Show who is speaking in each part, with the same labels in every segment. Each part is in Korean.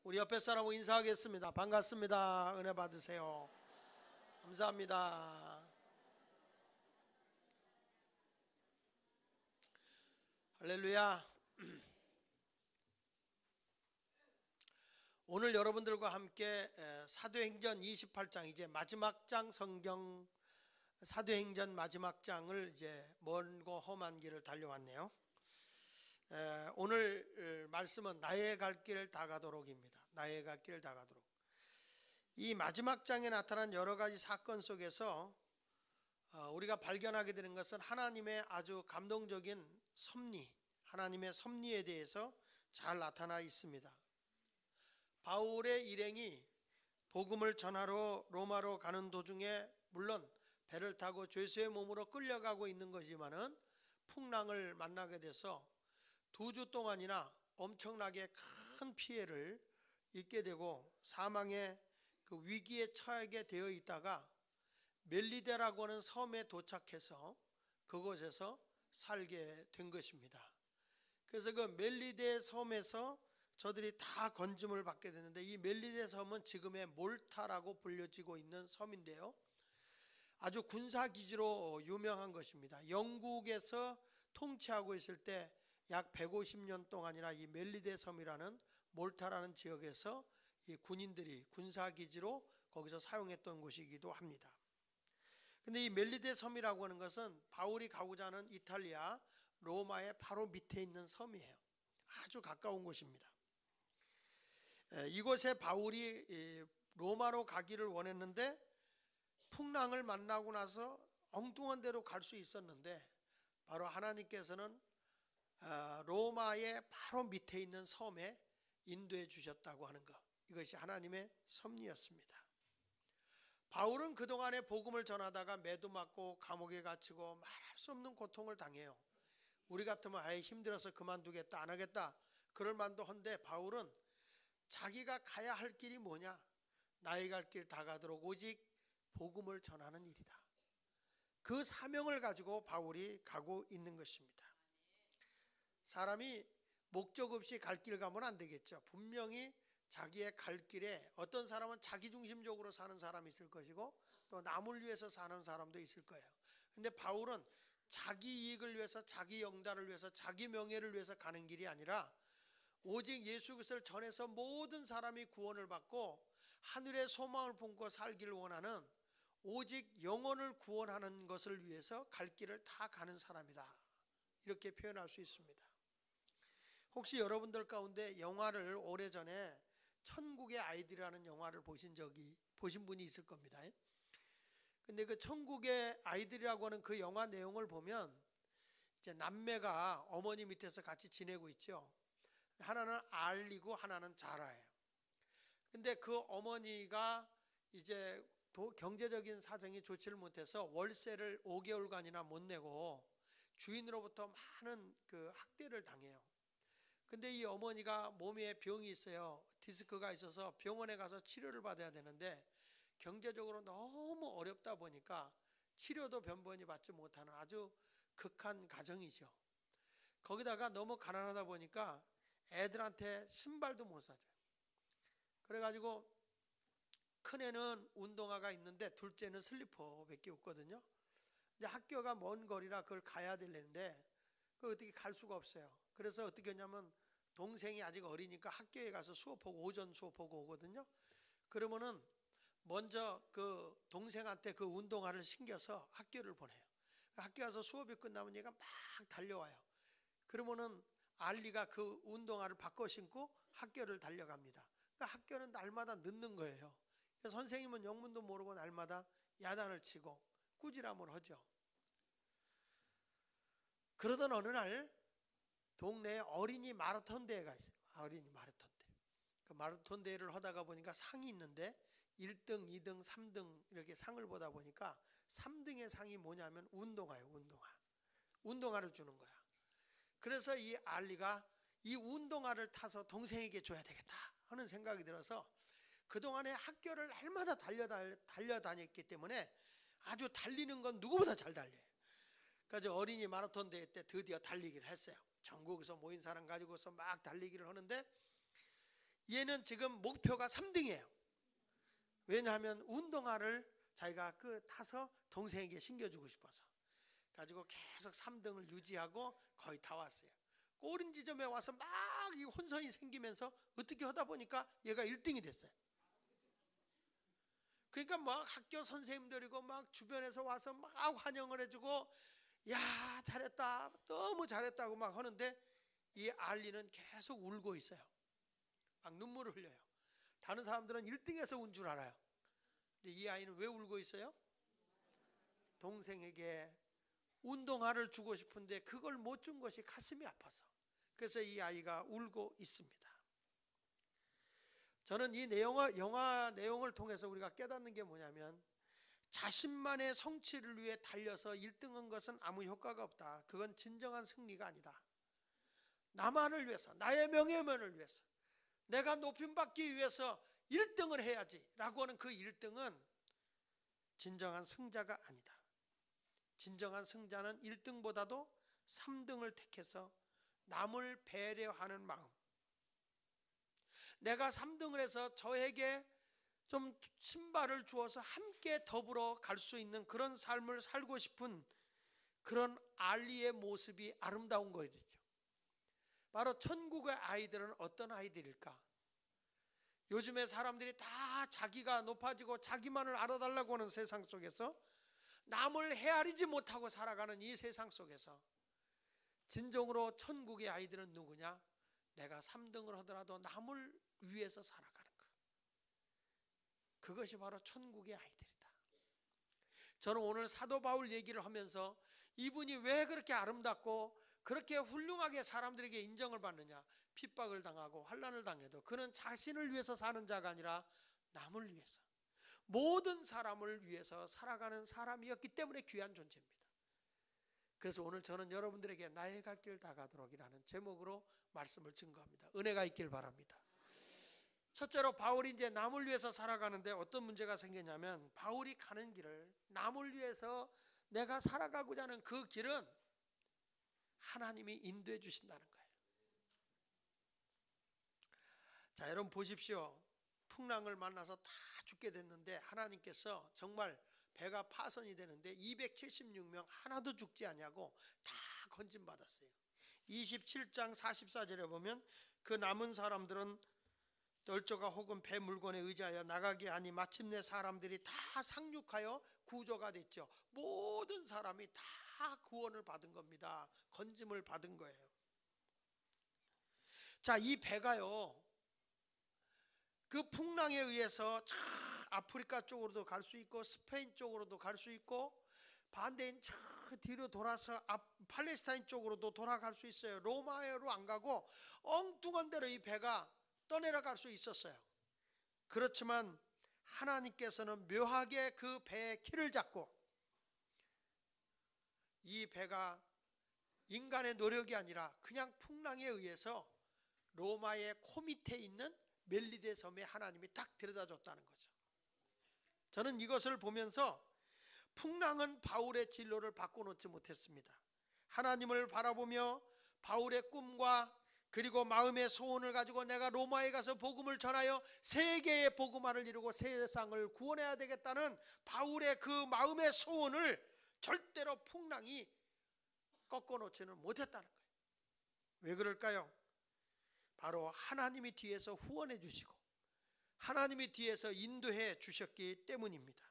Speaker 1: 우리 옆에 사람하고 인사하겠습니다. 반갑습니다. 은혜 받으세요. 감사합니다. 할렐루야. 오늘 여러분들과 함께 사도행전 28장, 이제 마지막 장, 성경 사도행전 마지막 장을 이제 멀고 험한 길을 달려왔네요. 오늘 말씀은 나의 갈 길 다 가도록입니다. 나의 갈 길 다 가도록. 이 마지막 장에 나타난 여러 가지 사건 속에서 우리가 발견하게 되는 것은 하나님의 아주 감동적인 섭리, 하나님의 섭리에 대해서 잘 나타나 있습니다. 바울의 일행이 복음을 전하러 로마로 가는 도중에 물론 배를 타고 죄수의 몸으로 끌려가고 있는 거지만은 풍랑을 만나게 돼서 2주 동안이나 엄청나게 큰 피해를 입게 되고 사망의 그 위기에 처하게 되어 있다가 멜리데라고 하는 섬에 도착해서 그곳에서 살게 된 것입니다. 그래서 그 멜리데 섬에서 저들이 다 건짐을 받게 되는데, 이 멜리데 섬은 지금의 몰타라고 불려지고 있는 섬인데요, 아주 군사기지로 유명한 것입니다. 영국에서 통치하고 있을 때 약 150년 동안이나 이 멜리데 섬이라는 몰타라는 지역에서 이 군인들이 군사기지로 거기서 사용했던 곳이기도 합니다. 근데 이 멜리데 섬이라고 하는 것은 바울이 가고자 하는 이탈리아 로마의 바로 밑에 있는 섬이에요. 아주 가까운 곳입니다. 이곳에 바울이 로마로 가기를 원했는데 풍랑을 만나고 나서 엉뚱한 데로 갈 수 있었는데, 바로 하나님께서는 로마의 바로 밑에 있는 섬에 인도해 주셨다고 하는 것, 이것이 하나님의 섭리였습니다. 바울은 그동안에 복음을 전하다가 매도 맞고 감옥에 갇히고 말할 수 없는 고통을 당해요. 우리 같으면 아예 힘들어서 그만두겠다, 안 하겠다 그럴 만도 한데, 바울은 자기가 가야 할 길이 뭐냐, 나의 갈 길 다 가도록 오직 복음을 전하는 일이다, 그 사명을 가지고 바울이 가고 있는 것입니다. 사람이 목적 없이 갈 길 가면 안 되겠죠. 분명히 자기의 갈 길에 어떤 사람은 자기중심적으로 사는 사람이 있을 것이고 또 남을 위해서 사는 사람도 있을 거예요. 근데 바울은 자기 이익을 위해서, 자기 영달을 위해서, 자기 명예를 위해서 가는 길이 아니라 오직 예수 그리스도를 전해서 모든 사람이 구원을 받고 하늘의 소망을 품고 살기를 원하는, 오직 영혼을 구원하는 것을 위해서 갈 길을 다 가는 사람이다, 이렇게 표현할 수 있습니다. 혹시 여러분들 가운데 영화를 오래전에 천국의 아이들이라는 영화를 보신 분이 있을 겁니다. 근데 그 천국의 아이들이라고 하는 그 영화 내용을 보면 이제 남매가 어머니 밑에서 같이 지내고 있죠. 하나는 알리고 하나는 자라예요. 근데 그 어머니가 이제 경제적인 사정이 좋지를 못해서 월세를 5개월간이나 못 내고 주인으로부터 많은 그 학대를 당해요. 근데 이 어머니가 몸에 병이 있어요. 디스크가 있어서 병원에 가서 치료를 받아야 되는데 경제적으로 너무 어렵다 보니까 치료도 변변히 받지 못하는 아주 극한 가정이죠. 거기다가 너무 가난하다 보니까 애들한테 신발도 못 사줘요. 그래가지고 큰애는 운동화가 있는데 둘째는 슬리퍼밖에 없거든요. 이제 학교가 먼 거리라 그걸 가야 되는데 그걸 어떻게 갈 수가 없어요. 그래서 어떻게 하냐면 동생이 아직 어리니까 학교에 가서 수업하고 오전 수업하고 오거든요. 그러면은 먼저 그 동생한테 그 운동화를 신겨서 학교를 보내요. 학교 가서 수업이 끝나면 얘가 막 달려와요. 그러면은 알리가 그 운동화를 바꿔 신고 학교를 달려갑니다. 그러니까 학교는 날마다 늦는 거예요. 그래서 선생님은 영문도 모르고 날마다 야단을 치고 꾸지람을 하죠. 그러던 어느 날 동네에 어린이 마라톤 대회가 있어요. 어린이 마라톤 대회. 그 마라톤 대회를 하다가 보니까 상이 있는데 1등, 2등, 3등 이렇게 상을 보다 보니까 3등의 상이 뭐냐면 운동화예요. 운동화를 주는 거야. 그래서 이 알리가 이 운동화를 타서 동생에게 줘야 되겠다 하는 생각이 들어서 그동안에 학교를 날마다 달려다녔기 때문에 아주 달리는 건 누구보다 잘 달려요. 그래서 어린이 마라톤 대회 때 드디어 달리기를 했어요. 전국에서 모인 사람 가지고서 막 달리기를 하는데 얘는 지금 목표가 3등이에요. 왜냐하면 운동화를 자기가 타서 동생에게 신겨주고 싶어서 가지고 계속 3등을 유지하고 거의 다 왔어요. 꼬린 지점에 와서 막 이 혼선이 생기면서 어떻게 하다 보니까 얘가 1등이 됐어요. 그러니까 막 학교 선생님들이고 막 주변에서 와서 막 환영을 해주고 야 잘했다 너무 잘했다고 막 하는데 이 알리는 계속 울고 있어요. 막 눈물을 흘려요. 다른 사람들은 1등에서 운 줄 알아요. 근데 이 아이는 왜 울고 있어요? 동생에게 운동화를 주고 싶은데 그걸 못 준 것이 가슴이 아파서. 그래서 이 아이가 울고 있습니다. 저는 이 영화 내용을 통해서 우리가 깨닫는 게 뭐냐면 자신만의 성취를 위해 달려서 1등한 것은 아무 효과가 없다. 그건 진정한 승리가 아니다. 나만을 위해서, 나의 명예면을 위해서, 내가 높임받기 위해서 1등을 해야지 라고 하는 그 1등은 진정한 승자가 아니다. 진정한 승자는 1등보다도 3등을 택해서 남을 배려하는 마음, 내가 3등을 해서 저에게 좀 신발을 주어서 함께 더불어 갈 수 있는 그런 삶을 살고 싶은 그런 알리의 모습이 아름다운 거죠. 바로 천국의 아이들은 어떤 아이들일까? 요즘에 사람들이 다 자기가 높아지고 자기만을 알아달라고 하는 세상 속에서 남을 헤아리지 못하고 살아가는 이 세상 속에서 진정으로 천국의 아이들은 누구냐? 내가 3등을 하더라도 남을 위해서 살아가는 것. 그것이 바로 천국의 아이들이다. 저는 오늘 사도 바울 얘기를 하면서 이분이 왜 그렇게 아름답고 그렇게 훌륭하게 사람들에게 인정을 받느냐? 핍박을 당하고 환난을 당해도 그는 자신을 위해서 사는 자가 아니라 남을 위해서, 모든 사람을 위해서 살아가는 사람이었기 때문에 귀한 존재입니다. 그래서 오늘 저는 여러분들에게 나의 갈 길 다 가도록이라는 제목으로 말씀을 증거합니다. 은혜가 있길 바랍니다. 첫째로 바울이 이제 남을 위해서 살아가는데 어떤 문제가 생기냐면 바울이 가는 길을 남을 위해서 내가 살아가고자 하는 그 길은 하나님이 인도해 주신다는 거예요. 자, 여러분 보십시오. 풍랑을 만나서 다 죽게 됐는데 하나님께서 정말 배가 파선이 되는데 276명 하나도 죽지 않냐고 다 건진받았어요. 27장 44절에 보면 그 남은 사람들은 널조가 혹은 배 물건에 의지하여 나가기 아니 마침내 사람들이 다 상륙하여 구조가 됐죠. 모든 사람이 다 구원을 받은 겁니다. 건짐을 받은 거예요. 자, 이 배가요 그 풍랑에 의해서 아프리카 쪽으로도 갈 수 있고 스페인 쪽으로도 갈 수 있고 반대인 저 뒤로 돌아서 팔레스타인 쪽으로도 돌아갈 수 있어요. 로마로 안 가고 엉뚱한 데로 이 배가 떠내려갈 수 있었어요. 그렇지만 하나님께서는 묘하게 그 배의 키를 잡고 이 배가 인간의 노력이 아니라 그냥 풍랑에 의해서 로마의 코 밑에 있는 멜리데 섬에 하나님이 딱 데려다 줬다는 거죠. 저는 이것을 보면서 풍랑은 바울의 진로를 바꿔놓지 못했습니다. 하나님을 바라보며 바울의 꿈과 그리고 마음의 소원을 가지고 내가 로마에 가서 복음을 전하여 세계의 복음화를 이루고 세상을 구원해야 되겠다는 바울의 그 마음의 소원을 절대로 풍랑이 꺾어놓지는 못했다는 거예요. 왜 그럴까요? 바로 하나님이 뒤에서 후원해 주시고 하나님이 뒤에서 인도해 주셨기 때문입니다.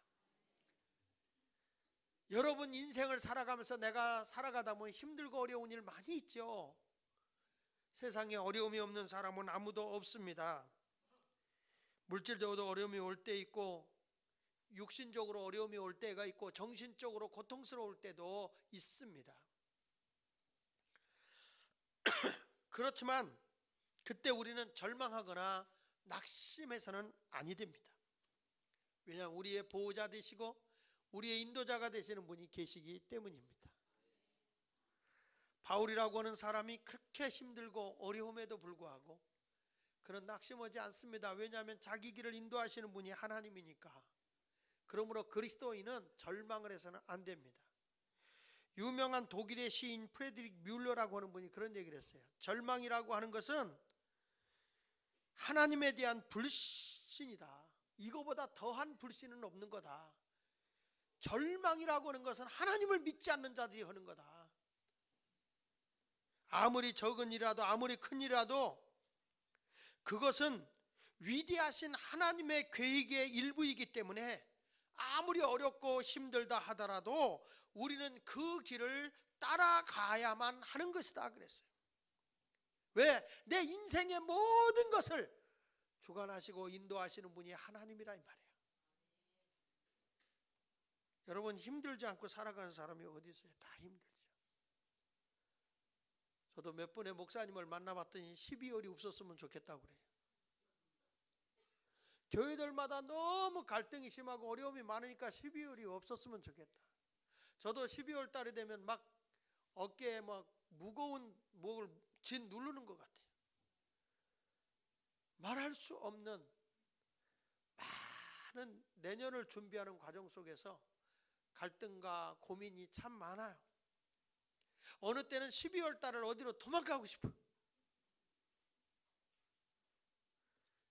Speaker 1: 여러분 인생을 살아가면서 내가 살아가다 보면 힘들고 어려운 일 많이 있죠. 세상에 어려움이 없는 사람은 아무도 없습니다. 물질적으로 어려움이 올 때 있고 육신적으로 어려움이 올 때가 있고 정신적으로 고통스러울 때도 있습니다. 그렇지만 그때 우리는 절망하거나 낙심해서는 아니 됩니다. 왜냐하면 우리의 보호자 되시고 우리의 인도자가 되시는 분이 계시기 때문입니다. 바울이라고 하는 사람이 그렇게 힘들고 어려움에도 불구하고 그런 낙심하지 않습니다. 왜냐하면 자기 길을 인도하시는 분이 하나님이니까. 그러므로 그리스도인은 절망을 해서는 안 됩니다. 유명한 독일의 시인 프레드릭 뮬러라고 하는 분이 그런 얘기를 했어요. 절망이라고 하는 것은 하나님에 대한 불신이다. 이거보다 더한 불신은 없는 거다. 절망이라고 하는 것은 하나님을 믿지 않는 자들이 하는 거다. 아무리 적은 일이라도 아무리 큰 일이라도 그것은 위대하신 하나님의 계획의 일부이기 때문에 아무리 어렵고 힘들다 하더라도 우리는 그 길을 따라가야만 하는 것이다 그랬어요. 왜? 내 인생의 모든 것을 주관하시고 인도하시는 분이 하나님이라 이 말이에요. 여러분, 힘들지 않고 살아가는 사람이 어디 있어요? 다 힘들죠. 저도 몇 번의 목사님을 만나봤더니 12월이 없었으면 좋겠다고 그래요. 교회들마다 너무 갈등이 심하고 어려움이 많으니까 12월이 없었으면 좋겠다. 저도 12월 달이 되면 막 어깨에 막 무거운 목을 진 누르는 것 같아요. 말할 수 없는 많은 내년을 준비하는 과정 속에서 갈등과 고민이 참 많아요. 어느 때는 12월 달을 어디로 도망가고 싶어요.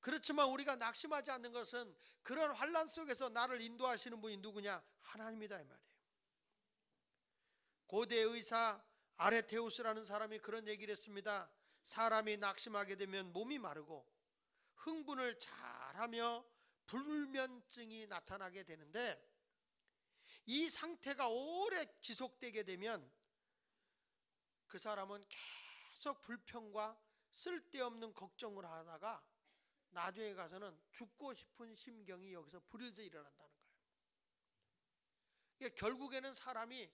Speaker 1: 그렇지만 우리가 낙심하지 않는 것은 그런 환난 속에서 나를 인도하시는 분이 누구냐? 하나님이다 이 말이에요. 고대 의사 아레테우스라는 사람이 그런 얘기를 했습니다. 사람이 낙심하게 되면 몸이 마르고 흥분을 잘하며 불면증이 나타나게 되는데, 이 상태가 오래 지속되게 되면 그 사람은 계속 불평과 쓸데없는 걱정을 하다가 나중에 가서는 죽고 싶은 심경이 여기서 불에서 일어난다는 거예요. 그러니까 결국에는 사람이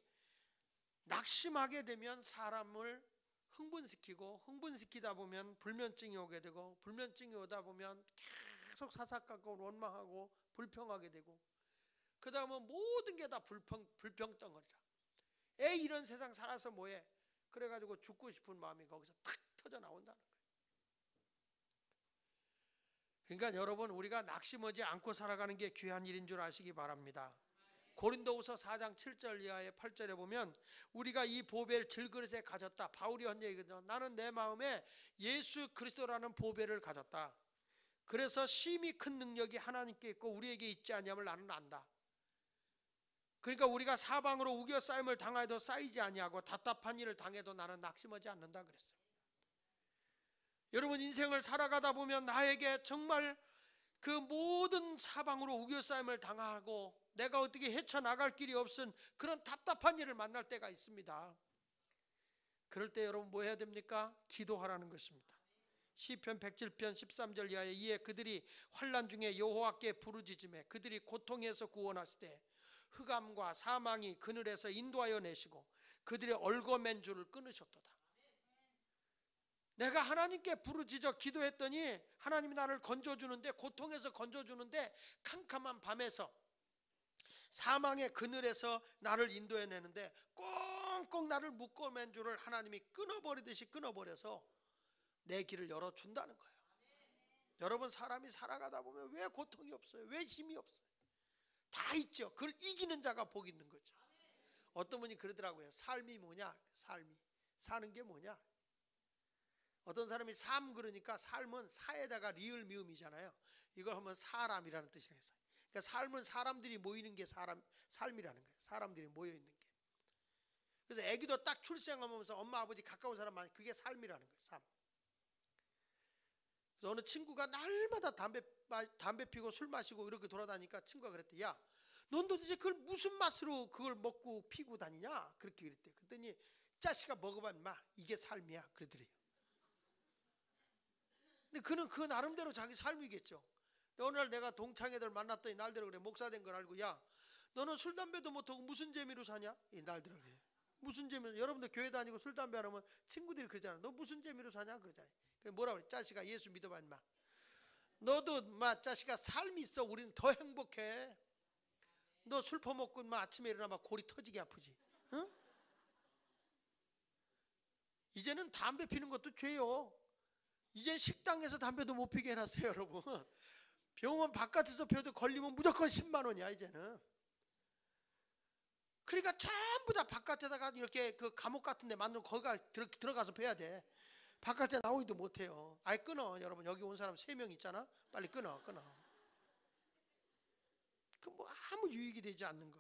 Speaker 1: 낙심하게 되면 사람을 흥분시키고, 흥분시키다 보면 불면증이 오게 되고, 불면증이 오다 보면 계속 사사건건 원망하고 불평하게 되고, 그 다음은 모든 게 다 불평덩어리라. 에이, 이런 세상 살아서 뭐해? 그래가지고 죽고 싶은 마음이 거기서 탁 터져 나온다는 거예요. 그러니까 여러분, 우리가 낙심하지 않고 살아가는 게 귀한 일인 줄 아시기 바랍니다. 고린도후서 4장 7절 이하의 8절에 보면 우리가 이 보배를 질그릇에 가졌다. 바울이 한 얘기거든요. 나는 내 마음에 예수 그리스도라는 보배를 가졌다. 그래서 심히 큰 능력이 하나님께 있고 우리에게 있지 아니함을 나는 안다. 그러니까 우리가 사방으로 우겨싸임을 당해도 쌓이지 아니하고 답답한 일을 당해도 나는 낙심하지 않는다 그랬어요. 여러분, 인생을 살아가다 보면 나에게 정말 그 모든 사방으로 우겨싸임을 당하고 내가 어떻게 헤쳐나갈 길이 없은 그런 답답한 일을 만날 때가 있습니다. 그럴 때 여러분 뭐 해야 됩니까? 기도하라는 것입니다. 시편 107편 13절 이하에 이에 그들이 환난 중에 여호와께 부르짖음에 그들이 고통에서 구원하시되 흑암과 사망이 그늘에서 인도하여 내시고 그들의 얼거맨 줄을 끊으셨도다. 내가 하나님께 부르짖어 기도했더니 하나님이 나를 건져주는데, 고통에서 건져주는데 캄캄한 밤에서 사망의 그늘에서 나를 인도해내는데 꽁꽁 나를 묶어맨 줄을 하나님이 끊어버리듯이 끊어버려서 내 길을 열어준다는 거예요. 여러분, 사람이 살아가다 보면 왜 고통이 없어요? 왜 힘이 없어요? 다 있죠. 그걸 이기는 자가 복 있는 거죠. 어떤 분이 그러더라고요. 삶이 뭐냐? 삶이 사는 게 뭐냐? 어떤 사람이 삶 그러니까 삶은 사에다가 리을 미음이잖아요. 이걸 하면 사람이라는 뜻이라고 했어요. 그러니까 삶은 사람들이 모이는 게 삶이라는 거예요. 사람들이 모여 있는 게. 그래서 아기도 딱 출생하면서 엄마 아버지 가까운 사람 많이, 그게 삶이라는 거예요. 삶. 그래서 어느 친구가 날마다 담배 피고 술 마시고 이렇게 돌아다니니까 친구가 그랬대. 야, 넌 도대체 그걸 무슨 맛으로 그걸 먹고 피고 다니냐? 그렇게 그랬대. 그랬더니 자식아 먹어봐 인마, 이게 삶이야 그러더래요. 근데 그는 그 나름대로 자기 삶이겠죠. 어느 날 내가 동창회들 만났더니 날대로 그래. 목사 된 걸 알고, 야, 너는 술 담배도 못하고 무슨 재미로 사냐? 이 날대로 그래. 무슨 재미로? 여러분들 교회 다니고 술 담배 안 하면 친구들이 그러잖아. 너 무슨 재미로 사냐? 그러잖아요. 그래 뭐라 그래? 자식아 예수 믿어봐 인마. 너도 마 자식아 삶이 있어. 우리는 더 행복해. 너 술 퍼먹고 인마 아침에 일어나면 골이 터지게 아프지. 응? 이제는 담배 피는 것도 죄요. 이제 식당에서 담배도 못 피게 해놨어요. 여러분, 병원 바깥에서 펴도 걸리면 무조건 10만 원이야 이제는. 그러니까 전부 다 바깥에다가 이렇게 그 감옥 같은 데 만들고 거기가 들어가서 펴야 돼. 바깥에 나오지도 못해요. 아예 끊어. 여러분 여기 온 사람 3명 있잖아. 빨리 끊어. 그 뭐 아무 유익이 되지 않는 거.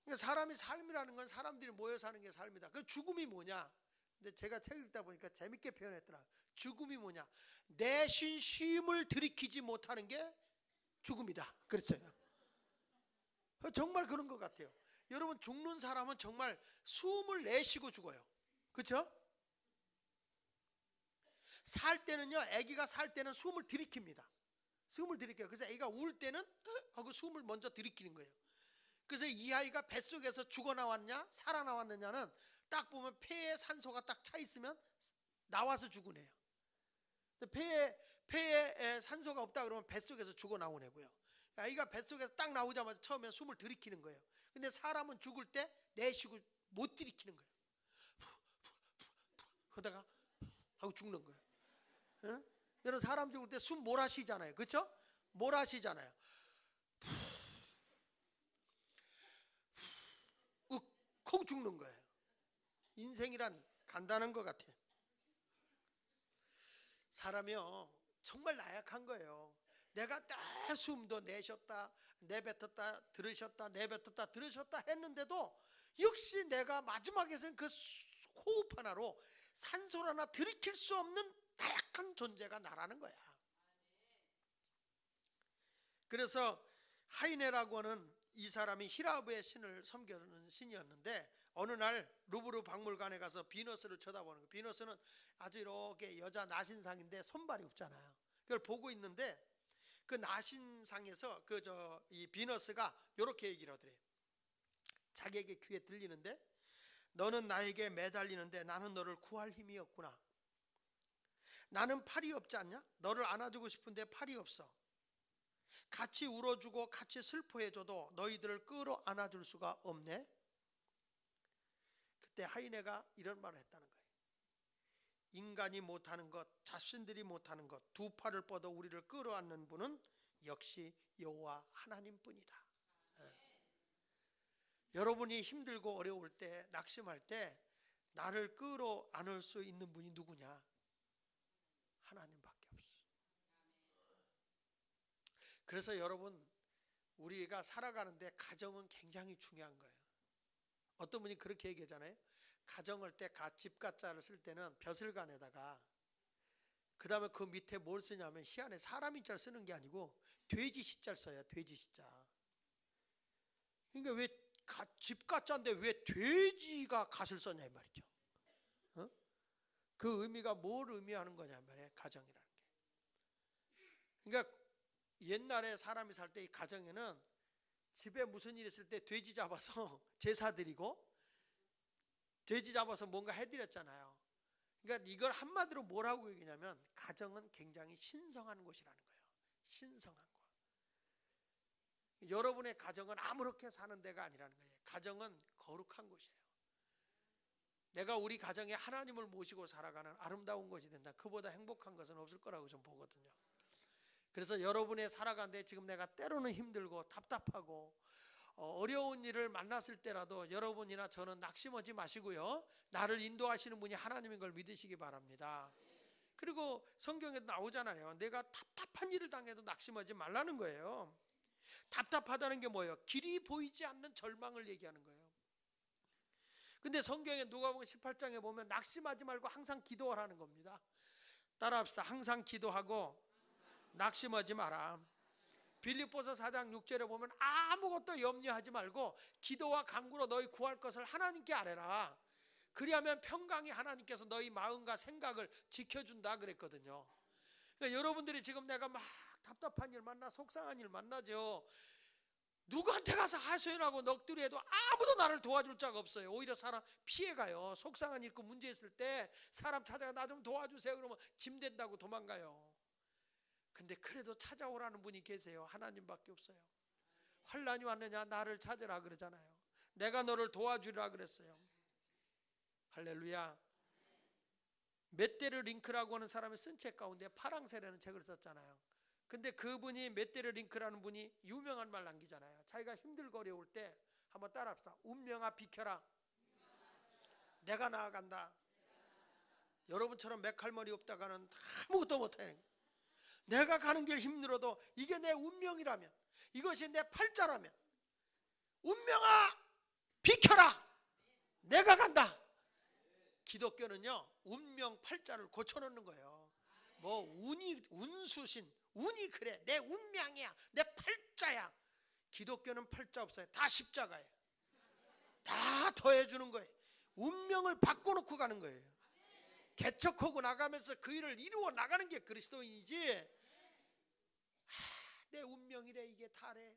Speaker 1: 그러니까 사람의 삶이라는 건 사람들이 모여 사는 게 삶이다. 그 죽음이 뭐냐? 근데 제가 책 읽다 보니까 재밌게 표현했더라. 죽음이 뭐냐? 내쉬 쉼을 들이키지 못하는 게 죽음이다. 그랬어요. 정말 그런 것 같아요. 여러분 죽는 사람은 정말 숨을 내쉬고 죽어요. 그렇죠? 살 때는요, 아기가 살 때는 숨을 들이킵니다. 숨을 들이켜요. 그래서 아기가 울 때는 하고 숨을 먼저 들이키는 거예요. 그래서 이 아이가 뱃속에서 죽어나왔냐 살아나왔느냐는 딱 보면 폐에 산소가 딱 차 있으면 나와서 죽은 애예요. 폐에 산소가 없다 그러면 뱃속에서 죽어나온 애고요. 아이가 뱃속에서 딱 나오자마자 처음에 숨을 들이키는 거예요. 근데 사람은 죽을 때 내쉬고 못 들이키는 거예요. 그러다가 하고 죽는 거예요. 응? 여러분 사람 죽을 때 숨 몰아쉬잖아요. 그렇죠? 몰아쉬잖아요. 콕 죽는 거예요. 인생이란 간단한 것 같아요. 사람이요 정말 나약한 거예요. 내가 다 숨도 내쉬었다 내뱉었다 들으셨다 내뱉었다 들으셨다 했는데도 역시 내가 마지막에서는 그 호흡 하나로 산소를 하나 들이킬 수 없는 나약한 존재가 나라는 거야. 그래서 하이네라고 하는 이 사람이 히라브의 신을 섬기는 신이었는데 어느 날 루브르 박물관에 가서 비너스를 쳐다보는 거예요. 비너스는 아주 이렇게 여자 나신상인데 손발이 없잖아요. 그걸 보고 있는데 그 나신상에서 이 비너스가 이렇게 얘기를 하더래요. 자기에게 귀에 들리는데 너는 나에게 매달리는데 나는 너를 구할 힘이 없구나. 나는 팔이 없지 않냐? 너를 안아주고 싶은데 팔이 없어. 같이 울어주고 같이 슬퍼해줘도 너희들을 끌어 안아줄 수가 없네. 그때 하이네가 이런 말을 했다는 거예요. 인간이 못하는 것, 자신들이 못하는 것, 두 팔을 뻗어 우리를 끌어안는 분은 역시 여호와 하나님뿐이다. 여러분이 힘들고 어려울 때, 낙심할 때 나를 끌어안을 수 있는 분이 누구냐? 하나님밖에 없어. 그래서 여러분 우리가 살아가는데 가정은 굉장히 중요한 거예요. 어떤 분이 그렇게 얘기하잖아요. 가정을 때 집가자를 쓸 때는 벼슬간에다가 그 다음에 그 밑에 뭘 쓰냐면 희한해 사람이 잘 쓰는 게 아니고 돼지 시자를 써요. 돼지 시자. 그러니까 왜 집가자인데 왜 돼지가 갓을 썼냐 이 말이죠. 어? 그 의미가 뭘 의미하는 거냐 말이에요. 가정이라는 게. 그러니까 옛날에 사람이 살 때 이 가정에는 집에 무슨 일 있을 때 돼지 잡아서 제사 드리고 돼지 잡아서 뭔가 해드렸잖아요. 그러니까 이걸 한마디로 뭐라고 얘기냐면 가정은 굉장히 신성한 곳이라는 거예요. 신성한 곳. 여러분의 가정은 아무렇게 사는 데가 아니라는 거예요. 가정은 거룩한 곳이에요. 내가 우리 가정에 하나님을 모시고 살아가는 아름다운 것이 된다. 그보다 행복한 것은 없을 거라고 좀 보거든요. 그래서 여러분의 살아가는데 지금 내가 때로는 힘들고 답답하고 어려운 일을 만났을 때라도 여러분이나 저는 낙심하지 마시고요. 나를 인도하시는 분이 하나님인 걸 믿으시기 바랍니다. 그리고 성경에도 나오잖아요. 내가 답답한 일을 당해도 낙심하지 말라는 거예요. 답답하다는 게 뭐예요? 길이 보이지 않는 절망을 얘기하는 거예요. 근데 성경에 누가복음 18장에 보면 낙심하지 말고 항상 기도하라는 겁니다. 따라합시다. 항상 기도하고 낙심하지 마라. 빌립보서 4장 6절에 보면 아무것도 염려하지 말고 기도와 간구로 너희 구할 것을 하나님께 아뢰라. 그리하면 평강이 하나님께서 너희 마음과 생각을 지켜준다 그랬거든요. 그러니까 여러분들이 지금 내가 막 답답한 일 만나 속상한 일 만나죠. 누구한테 가서 하소연하고 넋두리 해도 아무도 나를 도와줄 자가 없어요. 오히려 사람 피해가요. 속상한 일 있고 문제 있을 때 사람 찾아가 나 좀 도와주세요 그러면 짐 된다고 도망가요. 근데 그래도 찾아오라는 분이 계세요. 하나님밖에 없어요. 환난이 왔느냐 나를 찾으라 그러잖아요. 내가 너를 도와주리라 그랬어요. 할렐루야. 맷데르 링크라고 하는 사람이 쓴 책 가운데 파랑새라는 책을 썼잖아요. 근데 그분이 맷데르 링크라는 분이 유명한 말 남기잖아요. 자기가 힘들고 어려울 때 한번 따라합시다. 운명아 비켜라. 내가 나아간다. 여러분처럼 맥할머리 없다가는 아무것도 못하는 거예요. 내가 가는 길 힘들어도 이게 내 운명이라면, 이것이 내 팔자라면, 운명아 비켜라, 내가 간다. 기독교는요, 운명 팔자를 고쳐놓는 거예요. 뭐 운이, 운수신, 운이 그래, 내 운명이야, 내 팔자야. 기독교는 팔자 없어요. 다 십자가예요. 다 더해주는 거예요. 운명을 바꿔놓고 가는 거예요. 개척하고 나가면서 그 일을 이루어 나가는 게 그리스도인이지, 내 운명이래, 이게 다래.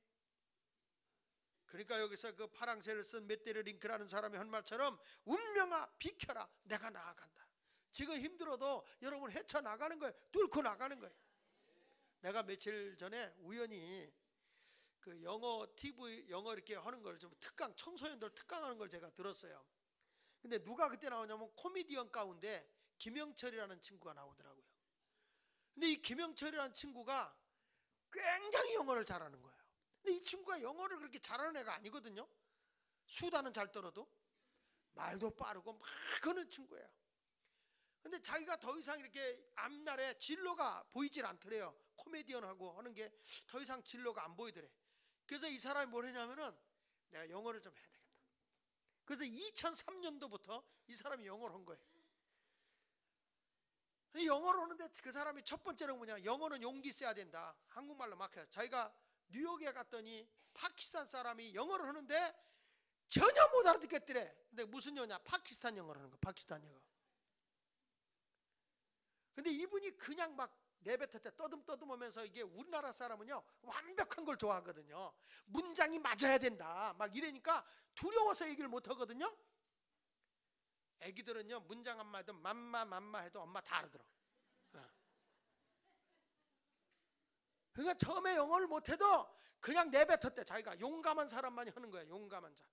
Speaker 1: 그러니까 여기서 그 파랑새를 쓴 맷데르 링크라는 사람이 한 말처럼, 운명아 비켜라, 내가 나아간다. 지금 힘들어도 여러분 헤쳐나가는 거예요. 뚫고 나가는 거예요. 내가 며칠 전에 우연히 그 영어 TV, 영어 이렇게 하는 걸 좀 특강, 청소년들 특강하는 걸 제가 들었어요. 근데 누가 그때 나오냐면 코미디언 가운데 김영철이라는 친구가 나오더라고요. 근데 이 김영철이라는 친구가 굉장히 영어를 잘하는 거예요. 근데 이 친구가 영어를 그렇게 잘하는 애가 아니거든요. 수다는 잘 떨어도 말도 빠르고 막 하는 친구예요. 근데 자기가 더 이상 이렇게 앞날에 진로가 보이질 않더래요. 코미디언하고 하는 게 더 이상 진로가 안 보이더래. 그래서 이 사람이 뭘 했냐면은, 내가 영어를 좀 해야 되겠다. 그래서 2003년도부터 이 사람이 영어를 한 거예요. 근데 영어를 하는데 그 사람이 첫 번째는 뭐냐, 영어는 용기 있어야 된다. 한국말로 막 해요. 자기가 뉴욕에 갔더니 파키스탄 사람이 영어를 하는데 전혀 못 알아듣겠더래. 근데 무슨 영어냐, 파키스탄 영어를 하는 거, 파키스탄 영어. 근데 이분이 그냥 막 내뱉을 때 떠듬떠듬하면서, 이게 우리나라 사람은요 완벽한 걸 좋아하거든요. 문장이 맞아야 된다 막 이러니까 두려워서 얘기를 못 하거든요. 애기들은요 문장 한마디 맘마 해도 엄마 다 알아들어. 그러니까 처음에 영어를 못해도 그냥 내뱉었대. 자기가 용감한 사람만이 하는 거야. 용감한 자,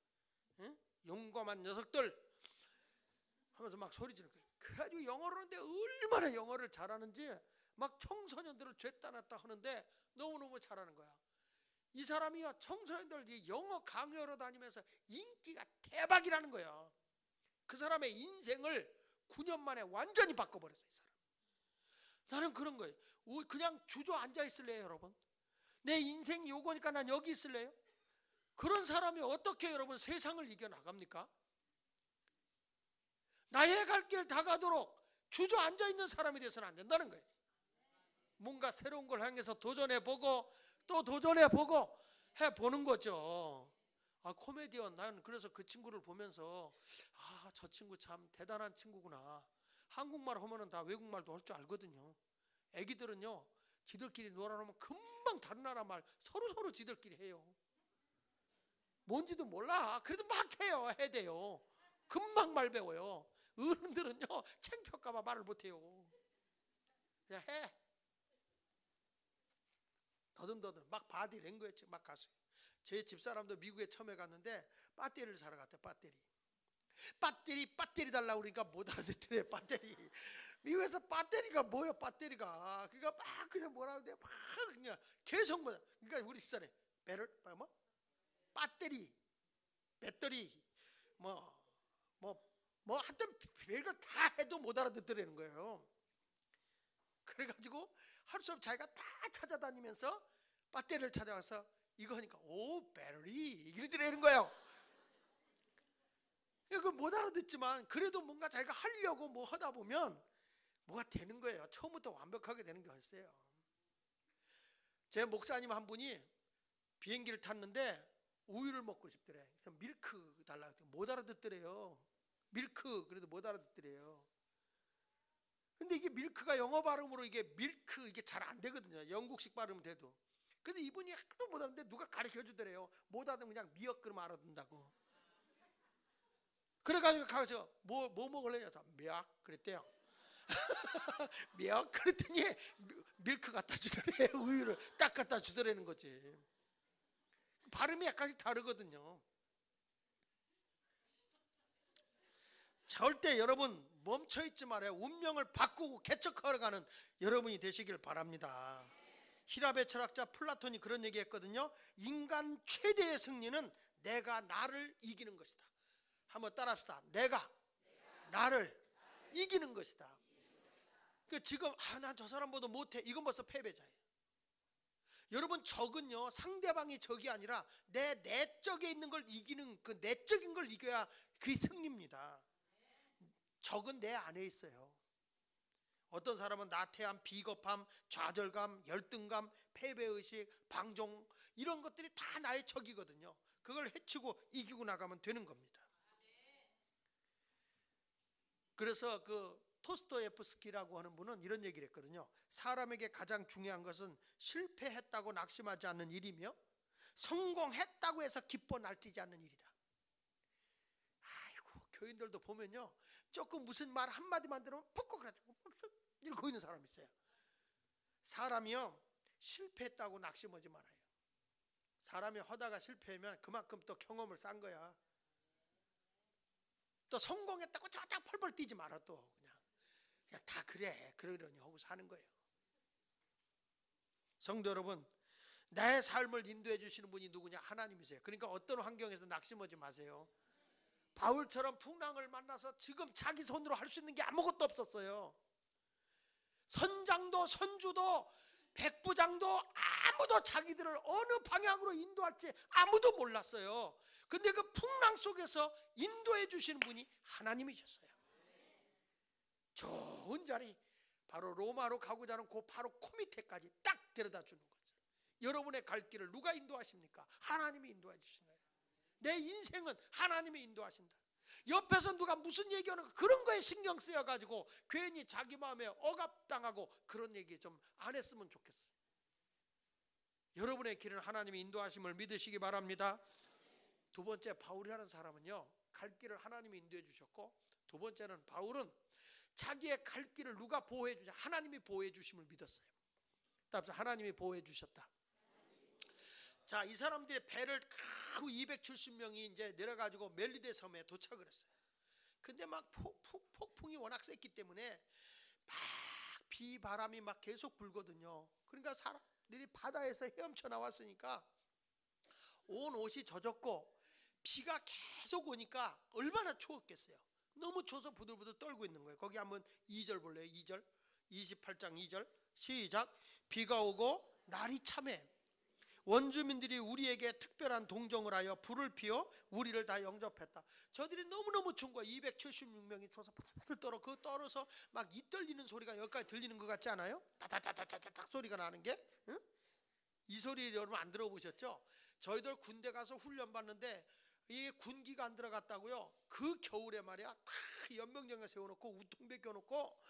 Speaker 1: 응? 용감한 녀석들 하면서 막 소리 지르는 거야. 그래가지고 영어를 하는데 얼마나 영어를 잘하는지 막 청소년들을 죄다 놨다 하는데 너무너무 잘하는 거야. 이 사람이요 청소년들 영어 강의하러 다니면서 인기가 대박이라는 거야. 그 사람의 인생을 9년 만에 완전히 바꿔버렸어. 이 사람. 나는 그런 거예요. 그냥 주저앉아 있을래요 여러분? 내 인생이 요거니까 난 여기 있을래요? 그런 사람이 어떻게 여러분 세상을 이겨나갑니까? 나의 갈 길 다 가도록 주저앉아 있는 사람이 돼서는 안 된다는 거예요. 뭔가 새로운 걸 향해서 도전해보고 또 도전해보고 해보는 거죠. 코미디언, 난 그래서 그 친구를 보면서 저 친구 참 대단한 친구구나. 한국말 하면은 다 외국말도 할 줄 알거든요. 애기들은요 지들끼리 놀아놓으면 금방 다른 나라 말 서로 지들끼리 해요. 뭔지도 몰라. 그래도 막 해요. 해대요. 금방 말 배워요. 어른들은요 창피할까봐 말을 못해요. 그냥 해. 더듬더듬 막 바디 랭귀지 막 갔어요. 제 집사람도 미국에 처음에 갔는데 배터리를 사러 갔대. 배터리 달라고 그러니까 못 알아듣더래. 배터리. 미국에서 배터리가 뭐야 배터리가. 그러니까 막 그냥 뭐라 하는데 막 그냥 계속 뭐야. 그러니까 우리 시절에 배터리 뭐 하여튼 별걸 다 해도 못 알아듣더라는 거예요. 그래가지고 하루 종일 자기가 다 찾아다니면서 배터리를 찾아가서 이거 하니까 배터리 이러더라는 거예요. 그걸 못 알아듣지만 그래도 뭔가 자기가 하려고 뭐 하다 보면 뭐가 되는 거예요. 처음부터 완벽하게 되는 게 없어요. 제 목사님 한 분이 비행기를 탔는데 우유를 먹고 싶더래. 그래서 밀크 달라고 했더니 못 알아듣더래요. 밀크 그래도 못 알아듣더래요. 근데 이게 밀크가 영어 발음으로 이게 밀크 이게 잘 안 되거든요. 영국식 발음 돼도. 근데 이분이 하도 못 알았는데 누가 가르쳐 주더래요. 못 알아듣으면 그냥 미역 그러면 알아듣는다고. 그래가지고 가서 뭐 먹을래요? 미역 그랬대요. 미역 그랬더니 밀크 갖다 주더래. 우유를 딱 갖다 주더라는 거지. 발음이 약간씩 다르거든요. 절대 여러분 멈춰있지 말아요. 운명을 바꾸고 개척하러 가는 여러분이 되시길 바랍니다. 히랍의 철학자 플라톤이 그런 얘기했거든요. 인간 최대의 승리는 내가 나를 이기는 것이다. 한번 따라합시다. 내가 나를 이기는 것이다. 지금 난 저 사람보다 못해, 이건 벌써 패배자예요. 여러분, 적은요 상대방이 적이 아니라 내 내적에 있는 걸 이기는, 그 내적인 걸 이겨야 그게 승리입니다. 적은 내 안에 있어요. 어떤 사람은 나태함, 비겁함, 좌절감, 열등감, 패배의식, 방종, 이런 것들이 다 나의 적이거든요. 그걸 해치고 이기고 나가면 되는 겁니다. 그래서 그 토스토예프스키라고 하는 분은 이런 얘기를 했거든요. 사람에게 가장 중요한 것은 실패했다고 낙심하지 않는 일이며 성공했다고 해서 기뻐 날뛰지 않는 일이다. 아이고, 교인들도 보면요, 조금 무슨 말 한마디만 들으면 퍽퍽 그래가지고 퍽퍽 이러고 있는 사람이 있어요. 사람이요 실패했다고 낙심하지 말아요. 사람이 하다가 실패하면 그만큼 또 경험을 쌓은 거야. 또 성공했다고 저다 펄펄 뛰지 마라. 또 그냥 다 그래 그러려니 하고 사는 거예요. 성도 여러분, 나의 삶을 인도해 주시는 분이 누구냐? 하나님이세요. 그러니까 어떤 환경에서 낙심하지 마세요. 바울처럼 풍랑을 만나서 지금 자기 손으로 할 수 있는 게 아무것도 없었어요. 선장도 선주도 백부장도 아무도 자기들을 어느 방향으로 인도할지 아무도 몰랐어요. 근데 그 풍랑 속에서 인도해 주시는 분이 하나님이셨어요. 좋은 자리, 바로 로마로 가고자 하는 그 바로 코 밑에까지 딱 데려다 주는 거죠. 여러분의 갈 길을 누가 인도하십니까? 하나님이 인도해 주시는 거예요. 내 인생은 하나님이 인도하신다. 옆에서 누가 무슨 얘기하는 거, 그런 거에 신경 쓰여가지고 괜히 자기 마음에 억압당하고 그런 얘기 좀 안 했으면 좋겠어요. 여러분의 길은 하나님이 인도하심을 믿으시기 바랍니다. 두 번째, 바울이라는 사람은요 갈 길을 하나님이 인도해 주셨고, 두 번째는 바울은 자기의 갈 길을 누가 보호해 주냐? 하나님이 보호해 주심을 믿었어요. 따라서 하나님이 보호해 주셨다. 자, 이 사람들의 배를 타고 270명이 이제 내려가지고 멜리데 섬에 도착을 했어요. 근데 막 폭풍이 워낙 셌기 때문에 막 비바람이 막 계속 불거든요. 그러니까 사람들이 바다에서 헤엄쳐 나왔으니까 온 옷이 젖었고 비가 계속 오니까 얼마나 추웠겠어요. 너무 추워서 부들부들 떨고 있는 거예요. 거기 한번 2절 볼래요? 2절, 28장 2절 시작. 비가 오고 날이 참해 원주민들이 우리에게 특별한 동정을 하여 불을 피워 우리를 다 영접했다. 저들이 너무너무 추운 거야. 276명이 추워서 바들바들 떨어. 그 떨어서 막 이 떨리는 소리가 여기까지 들리는 것 같지 않아요? 따다다다다닥 소리가 나는 게, 응? 이 소리 여러분 안 들어보셨죠? 저희들 군대 가서 훈련 받는데 이 군기가 안 들어갔다고요. 그 겨울에 말이야, 다 연병장에 세워놓고 우통배 껴놓고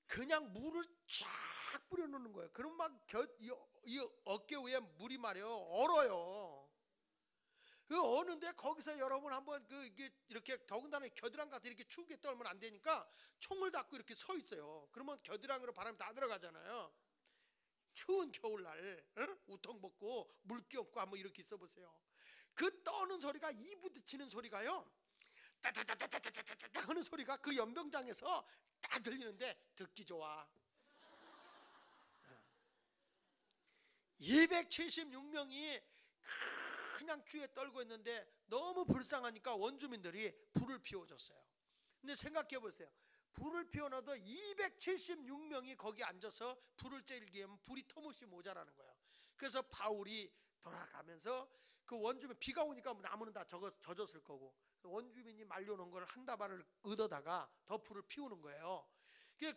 Speaker 1: 그냥 물을 쫙 뿌려놓는 거예요. 그럼 막 이 어깨 위에 물이 말이요 얼어요. 그 어는데 거기서 여러분 한번 이게 이렇게 더군다나 겨드랑 같은 이렇게 추우게 떨면 안 되니까 총을 닫고 이렇게 서 있어요. 그러면 겨드랑이로 바람이 다 들어가잖아요. 추운 겨울날, 응? 우통 벗고 물 껴안고 한번 이렇게 있어 보세요. 그 떠는 소리가, 이 부딪히는 소리가요, 따다다다다다다다 하는 소리가 그 연병장에서 딱 들리는데 듣기 좋아. 276명이 그냥 추위에 떨고 있는데 너무 불쌍하니까 원주민들이 불을 피워줬어요. 근데 생각해 보세요. 불을 피워놔도 276명이 거기 앉아서 불을 쬐기면 불이 터무시 모자라는 거예요. 그래서 바울이 돌아가면서 그 원주민, 비가 오니까 나무는 다 젖었을 거고, 원주민이 말려놓은 걸 한 다발을 얻어다가 더 불을 피우는 거예요.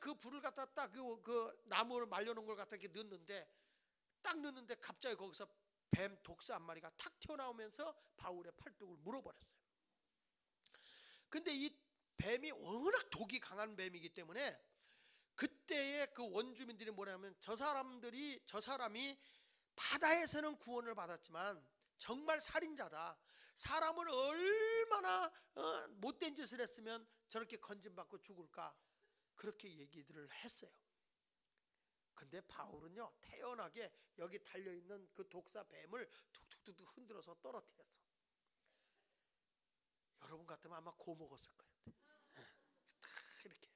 Speaker 1: 그 불을 갖다 딱 그 나무를 말려놓은 걸 갖다 이렇게 넣는데, 딱 넣는데 갑자기 거기서 뱀 독사 한 마리가 탁 튀어나오면서 바울의 팔뚝을 물어버렸어요. 근데 이 뱀이 워낙 독이 강한 뱀이기 때문에 그때의 그 원주민들이 뭐냐면, 저 사람이 바다에서는 구원을 받았지만 정말 살인자다. 사람을 얼마나 못된 짓을 했으면 저렇게 건진받고 죽을까, 그렇게 얘기들을 했어요. 근데 바울은요 태연하게 여기 달려있는 그 독사 뱀을 툭툭툭 흔들어서 떨어뜨렸어. 여러분 같으면 아마 고먹었을 거예요. 이렇게.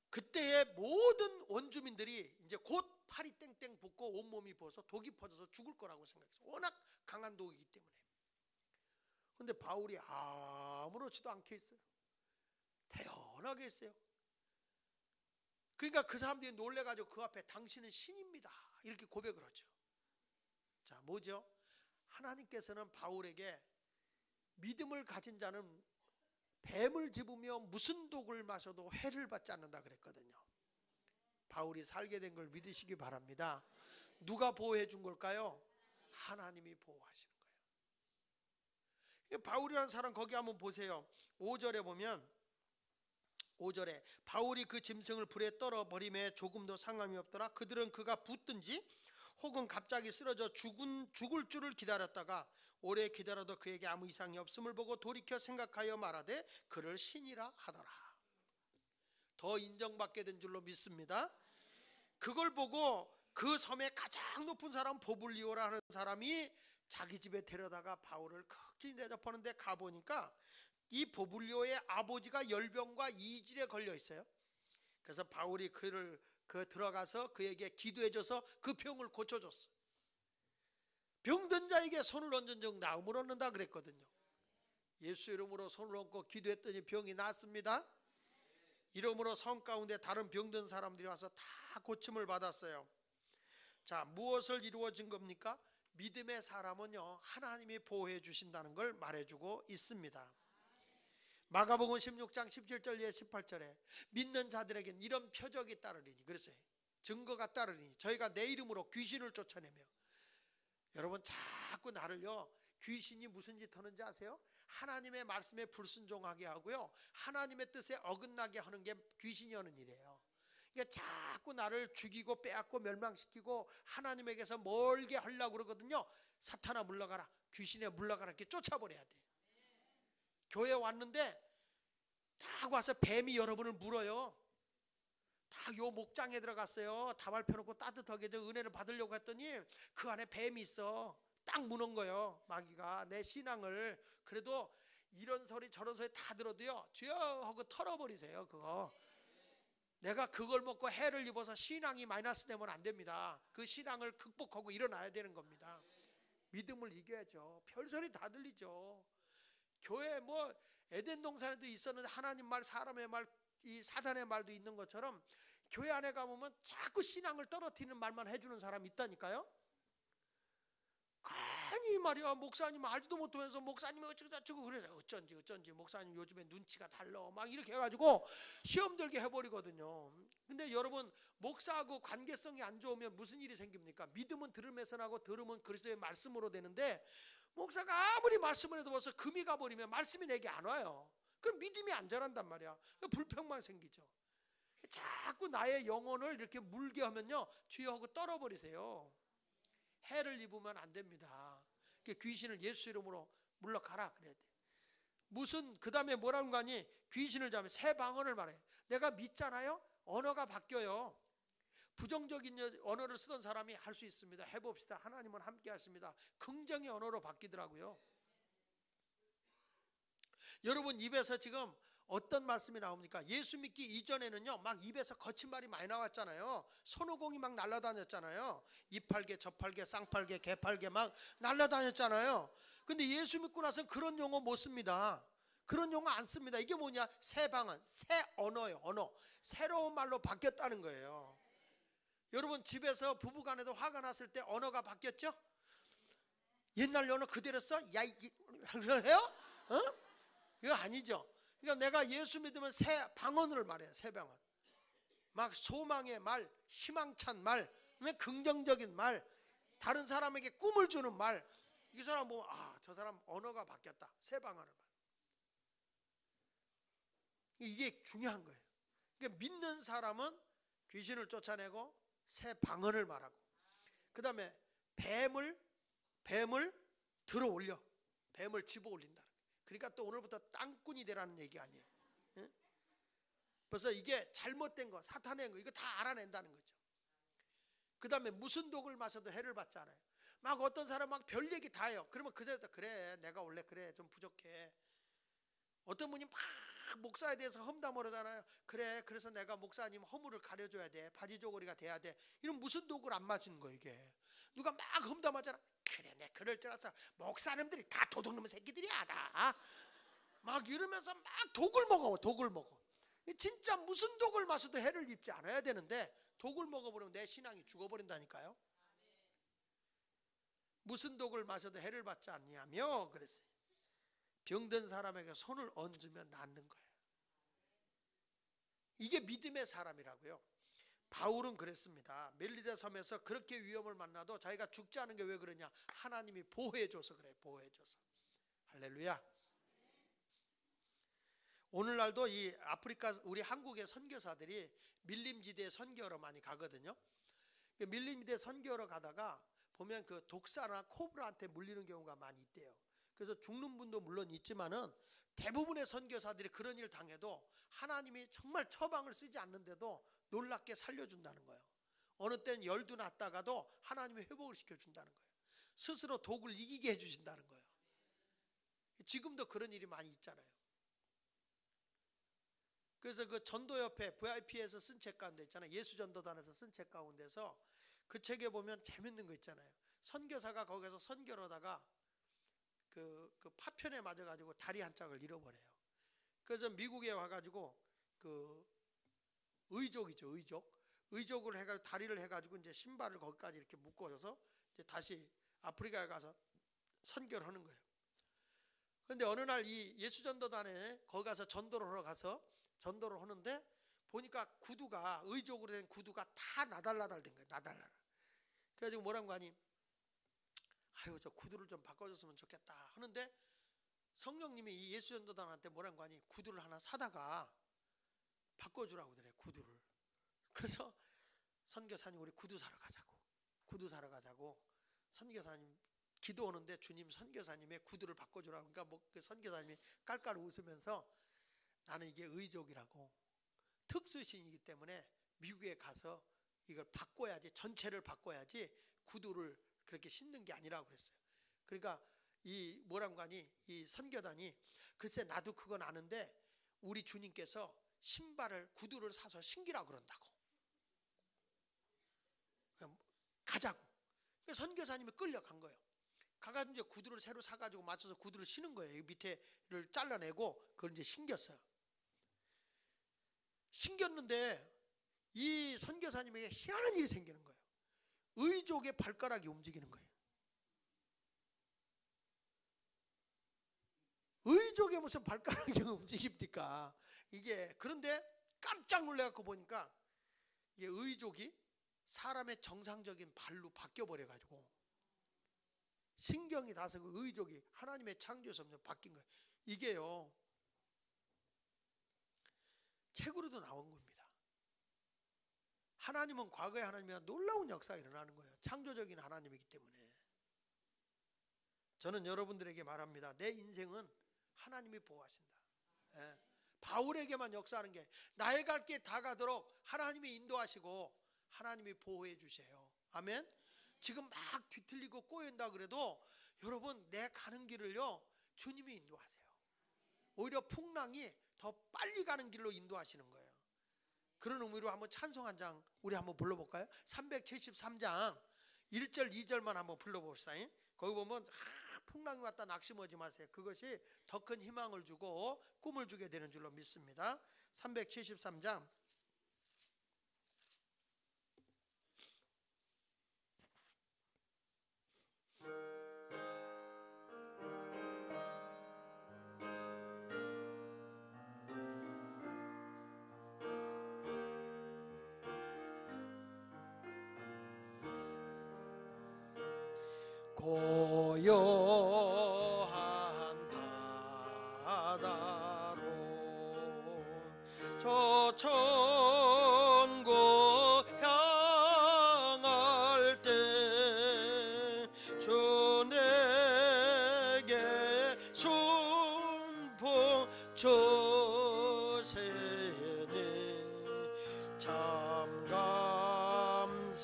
Speaker 1: 그때의 모든 원주민들이 이제 곧 팔이 땡땡 붓고 온몸이 부어서 독이 퍼져서 죽을 거라고 생각했어요. 워낙 강한 독이기 때문에. 근데 바울이 아무렇지도 않게 했어요. 태연하게 했어요. 그러니까 그 사람들이 놀래가지고 그 앞에 당신은 신입니다 이렇게 고백을 하죠. 자, 뭐죠? 하나님께서는 바울에게 믿음을 가진 자는 뱀을 집으며 무슨 독을 마셔도 해를 받지 않는다 그랬거든요. 바울이 살게 된 걸 믿으시기 바랍니다. 누가 보호해 준 걸까요? 하나님이 보호하시는 거예요. 바울이라는 사람 거기 한번 보세요. 5절에 보면 5절에 바울이 그 짐승을 불에 떨어버림에 조금도 상함이 없더라. 그들은 그가 붙든지 혹은 갑자기 쓰러져 죽을 줄을 기다렸다가 오래 기다려도 그에게 아무 이상이 없음을 보고 돌이켜 생각하여 말하되 그를 신이라 하더라. 더 인정받게 된 줄로 믿습니다. 그걸 보고 그 섬의 가장 높은 사람 보블리오라 하는 사람이 자기 집에 데려다가 바울을 극진히 대접하는데 가보니까 이 보블리오의 아버지가 열병과 이질에 걸려 있어요. 그래서 바울이 그를 들어가서 그에게 기도해줘서 그 병을 고쳐줬어. 병든 자에게 손을 얹은 적 나음을 얻는다 그랬거든요. 예수 이름으로 손을 얹고 기도했더니 병이 낫습니다. 이름으로 성 가운데 다른 병든 사람들이 와서 다 고침을 받았어요. 자, 무엇을 이루어진 겁니까? 믿음의 사람은요, 하나님이 보호해 주신다는 걸 말해주고 있습니다. 마가복음 16장 17절 18절에 믿는 자들에게는 이런 표적이 따르리니, 그랬어요. 증거가 따르리니 저희가 내 이름으로 귀신을 쫓아내며. 여러분, 자꾸 나를요, 귀신이 무슨 짓 하는지 아세요? 하나님의 말씀에 불순종하게 하고요, 하나님의 뜻에 어긋나게 하는 게 귀신이 하는 일이에요. 그러니까 자꾸 나를 죽이고 빼앗고 멸망시키고 하나님에게서 멀게 하려고 그러거든요. 사탄아 물러가라, 귀신에 물러가라, 이렇게 쫓아버려야 돼. 교회 왔는데 딱 와서 뱀이 여러분을 물어요. 딱 요 목장에 들어갔어요. 다발 펴놓고 따뜻하게 저 은혜를 받으려고 했더니 그 안에 뱀이 있어. 딱 무는 거예요. 마귀가 내 신앙을. 그래도 이런 소리 저런 소리 다 들어도요, 주여 하고 털어버리세요. 그거 내가 그걸 먹고 해를 입어서 신앙이 마이너스 되면 안 됩니다. 그 신앙을 극복하고 일어나야 되는 겁니다. 믿음을 이겨야죠. 별소리 다 들리죠. 교회 뭐 에덴 동산에도 있었는데 하나님 말, 사람의 말, 이 사단의 말도 있는 것처럼 교회 안에 가보면 자꾸 신앙을 떨어뜨리는 말만 해주는 사람이 있다니까요. 괜히 말이야, 목사님 알지도 못하면서 목사님이 어쩌고 그래. 어쩐지 목사님 요즘에 눈치가 달라 막 이렇게 해가지고 시험 들게 해버리거든요. 근데 여러분, 목사하고 관계성이 안 좋으면 무슨 일이 생깁니까? 믿음은 들음에서 나고 들음은 그리스도의 말씀으로 되는데, 목사가 아무리 말씀을 해도 벌써 금이 가버리면 말씀이 내게 안 와요. 그럼 믿음이 안 자란단 말이야. 불평만 생기죠. 자꾸 나의 영혼을 이렇게 물게 하면요, 주여 하고 떨어버리세요. 해를 입으면 안 됩니다. 귀신을 예수 이름으로 물러가라 그래야 돼. 무슨 그 다음에 뭐라는 거 아니? 귀신을 잡으면 새 방언을 말해. 내가 믿잖아요. 언어가 바뀌어요. 부정적인 언어를 쓰던 사람이 할 수 있습니다. 해봅시다. 하나님은 함께 하십니다. 긍정의 언어로 바뀌더라고요. 여러분 입에서 지금 어떤 말씀이 나옵니까? 예수 믿기 이전에는요, 막 입에서 거친 말이 많이 나왔잖아요. 손오공이 막 날아다녔잖아요. 이팔계, 저팔계, 쌍팔계, 개팔계 막 날아다녔잖아요. 근데 예수 믿고 나서는 그런 용어 못 씁니다. 그런 용어 안 씁니다. 이게 뭐냐? 새 방언, 새 언어예요. 언어. 새로운 말로 바뀌었다는 거예요. 여러분 집에서 부부간에도 화가 났을 때 언어가 바뀌었죠? 옛날 언어 그대로 써? 야, 해요? 어? 이거 아니죠. 그러니까 내가 예수 믿으면 새 방언을 말해요. 새 방언. 막 소망의 말, 희망찬 말, 긍정적인 말, 다른 사람에게 꿈을 주는 말. 이 사람 보면 저 사람 언어가 바뀌었다. 새 방언을 말. 이게 중요한 거예요. 그러니까 믿는 사람은 귀신을 쫓아내고 새 방언을 말하고, 그 다음에 뱀을 들어 올려. 뱀을 집어 올린다. 그러니까 또 오늘부터 땅꾼이 되라는 얘기 아니에요. 응? 벌써 이게 잘못된 거, 사탄의 거, 이거 다 알아낸다는 거죠. 그 다음에 무슨 독을 마셔도 해를 받지 않아요. 막 어떤 사람 막 별 얘기 다 해요. 그러면 그제부터 그래, 내가 원래 그래, 좀 부족해. 어떤 분이 막 목사에 대해서 험담을 하잖아요. 그래, 그래서 내가 목사님 허물을 가려줘야 돼, 바지저고리가 돼야 돼. 이런 무슨 독을 안 마시는 거예요. 이게 누가 막 험담하잖아. 그래, 내 그럴 줄 알았어. 목사님들이 다 도둑놈의 새끼들이야 다. 막 이러면서 막 독을 먹어. 진짜 무슨 독을 마셔도 해를 입지 않아야 되는데 독을 먹어버리면 내 신앙이 죽어버린다니까요. 무슨 독을 마셔도 해를 받지 않냐며 그랬어요. 병든 사람에게 손을 얹으면 낫는 거예요. 이게 믿음의 사람이라고요. 바울은 그랬습니다. 멜리데 섬에서 그렇게 위험을 만나도 자기가 죽지 않은 게 왜 그러냐? 하나님이 보호해줘서 그래요. 보호해줘서. 할렐루야. 오늘날도 이 아프리카 우리 한국의 선교사들이 밀림지대에 선교하러 많이 가거든요. 밀림지대 선교하러 가다가 보면 그 독사나 코브라한테 물리는 경우가 많이 있대요. 그래서 죽는 분도 물론 있지만은 대부분의 선교사들이 그런 일 당해도 하나님이 정말 처방을 쓰지 않는데도 놀랍게 살려준다는 거예요. 어느 때는 열도 났다가도 하나님이 회복을 시켜준다는 거예요. 스스로 독을 이기게 해주신다는 거예요. 지금도 그런 일이 많이 있잖아요. 그래서 그 전도협회 VIP에서 쓴 책 가운데 있잖아요. 예수전도단에서 쓴 책 가운데서 그 책에 보면 재밌는 거 있잖아요. 선교사가 거기서 선교를 하다가 그 파편에 맞아가지고 다리 한 짝을 잃어버려요. 그래서 미국에 와가지고 그 의족이죠, 의족을 해가지고 다리를 해가지고 이제 신발을 거기까지 이렇게 묶어줘서 이제 다시 아프리카에 가서 선교를 하는 거예요. 그런데 어느 날 이 예수전도단에 거기 가서 전도를 하러 가서 전도를 하는데 보니까 구두가 의족으로 된 구두가 다 나달나달 된 거예요. 나달나달. 그래가지고 뭐라고 하니? 아유, 저 구두를 좀 바꿔줬으면 좋겠다 하는데 성령님이 이 예수전도단한테 뭐라고 하니? 구두를 하나 사다가 바꿔주라고 그래, 구두를. 그래서 선교사님 우리 구두 사러 가자고 선교사님 기도하는데 주님 선교사님의 구두를 바꿔주라고. 그러니까 뭐 그 선교사님이 깔깔 웃으면서 나는 이게 의족이라고 특수신이기 때문에 미국에 가서 이걸 바꿔야지, 전체를 바꿔야지 구두를 그렇게 신는 게 아니라고 그랬어요. 그러니까 이 뭐라고 하니 이 선교단이 글쎄 나도 그건 아는데 우리 주님께서 신발을 구두를 사서 신기라고 그런다고. 가자고. 선교사님이 끌려간 거예요. 가가지고 이제 구두를 새로 사가지고 맞춰서 구두를 신은 거예요. 이 밑에를 잘라내고 그걸 이제 신겼어요. 신겼는데 이 선교사님에게 희한한 일이 생기는 거예요. 의족의 발가락이 움직이는 거예요. 의족에 무슨 발가락이 움직입니까? 이게 그런데 깜짝 놀래갖고 보니까 이게 의족이 사람의 정상적인 발로 바뀌어 버려가지고 신경이 닿아서 그 의족이 하나님의 창조에서 바뀐 거예요. 이게요 책으로도 나온 겁니다. 하나님은 과거에 하나님이 놀라운 역사가 일어나는 거예요. 창조적인 하나님이기 때문에. 저는 여러분들에게 말합니다. 내 인생은 하나님이 보호하신다. 예. 바울에게만 역사하는 게 나의 갈 길 다 가도록 하나님이 인도하시고 하나님이 보호해 주세요. 아멘. 지금 막 뒤틀리고 꼬인다 그래도 여러분 내 가는 길을요 주님이 인도하세요. 오히려 풍랑이 더 빨리 가는 길로 인도하시는 거예요. 그런 의미로 한번 찬송 한 장 우리 한번 불러볼까요? 373장 1절 2절만 한번 불러봅시다. 거기 보면 풍랑이 왔다 낙심하지 마세요. 그것이 더 큰 희망을 주고 꿈을 주게 되는 줄로 믿습니다. 373장 고요한 바다로 저 천국 향할 때 주 내게 순봉 주시니 참 감사합니다.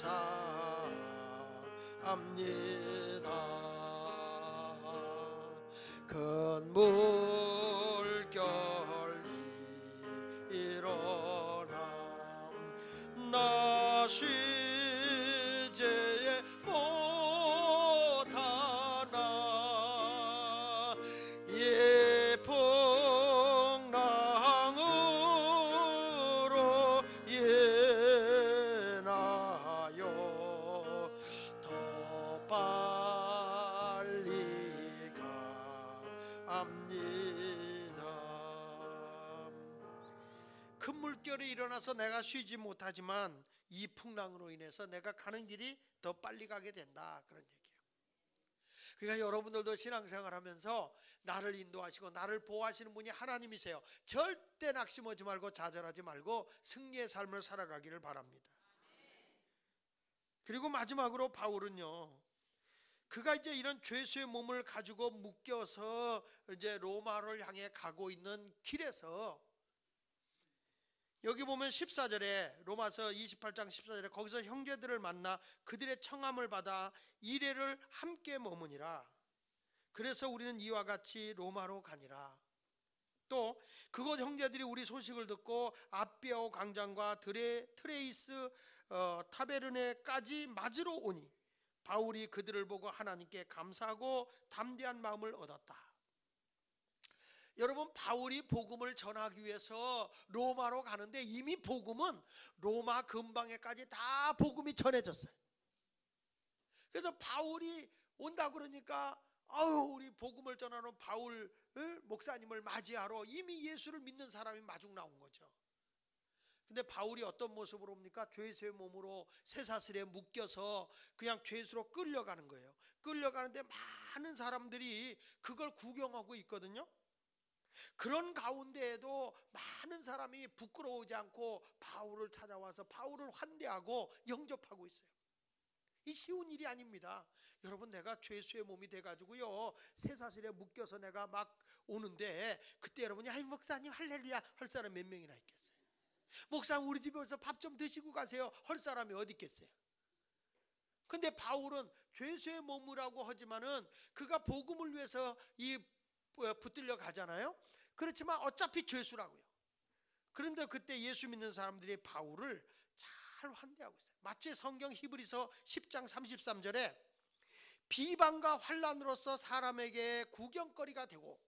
Speaker 1: 큰 물결이 일어나 나 쉬지 못하나 이 풍랑을 물결이 일어나서 내가 쉬지 못하지만 이 풍랑으로 인해서 내가 가는 길이 더 빨리 가게 된다, 그런 얘기예요. 그러니까 여러분들도 신앙생활 하면서 나를 인도하시고 나를 보호하시는 분이 하나님이세요. 절대 낙심하지 말고 좌절하지 말고 승리의 삶을 살아가기를 바랍니다. 그리고 마지막으로 바울은요, 그가 이제 이런 죄수의 몸을 가지고 묶여서 이제 로마를 향해 가고 있는 길에서 여기 보면 14절에, 로마서 28장 14절에 거기서 형제들을 만나 그들의 청함을 받아 이레를 함께 머무니라. 그래서 우리는 이와 같이 로마로 가니라. 또 그곳 형제들이 우리 소식을 듣고 아비아오 광장과 트레이스 타베르네까지 맞으러 오니 바울이 그들을 보고 하나님께 감사하고 담대한 마음을 얻었다. 여러분, 바울이 복음을 전하기 위해서 로마로 가는데 이미 복음은 로마 근방에까지 다 복음이 전해졌어요. 그래서 바울이 온다 그러니까 우리 복음을 전하는 바울 목사님을 맞이하러 이미 예수를 믿는 사람이 마중 나온 거죠. 근데 바울이 어떤 모습으로 옵니까? 죄수의 몸으로 쇠사슬에 묶여서 그냥 죄수로 끌려가는 거예요. 끌려가는데 많은 사람들이 그걸 구경하고 있거든요. 그런 가운데에도 많은 사람이 부끄러우지 않고 바울을 찾아와서 바울을 환대하고 영접하고 있어요. 이 쉬운 일이 아닙니다. 여러분, 내가 죄수의 몸이 돼가지고요 쇠사슬에 묶여서 내가 막 오는데 그때 여러분이 아이 목사님 할렐루야 할 사람 몇 명이나 있겠어요? 목사님 우리 집에 와서 밥 좀 드시고 가세요 할 사람이 어디 있겠어요? 근데 바울은 죄수의 몸이라고 하지만은 그가 복음을 위해서 붙들려 가잖아요. 그렇지만 어차피 죄수라고요. 그런데 그때 예수 믿는 사람들이 바울을 잘 환대하고 있어요. 마치 성경 히브리서 10장 33절에 비방과 환난으로서 사람에게 구경거리가 되고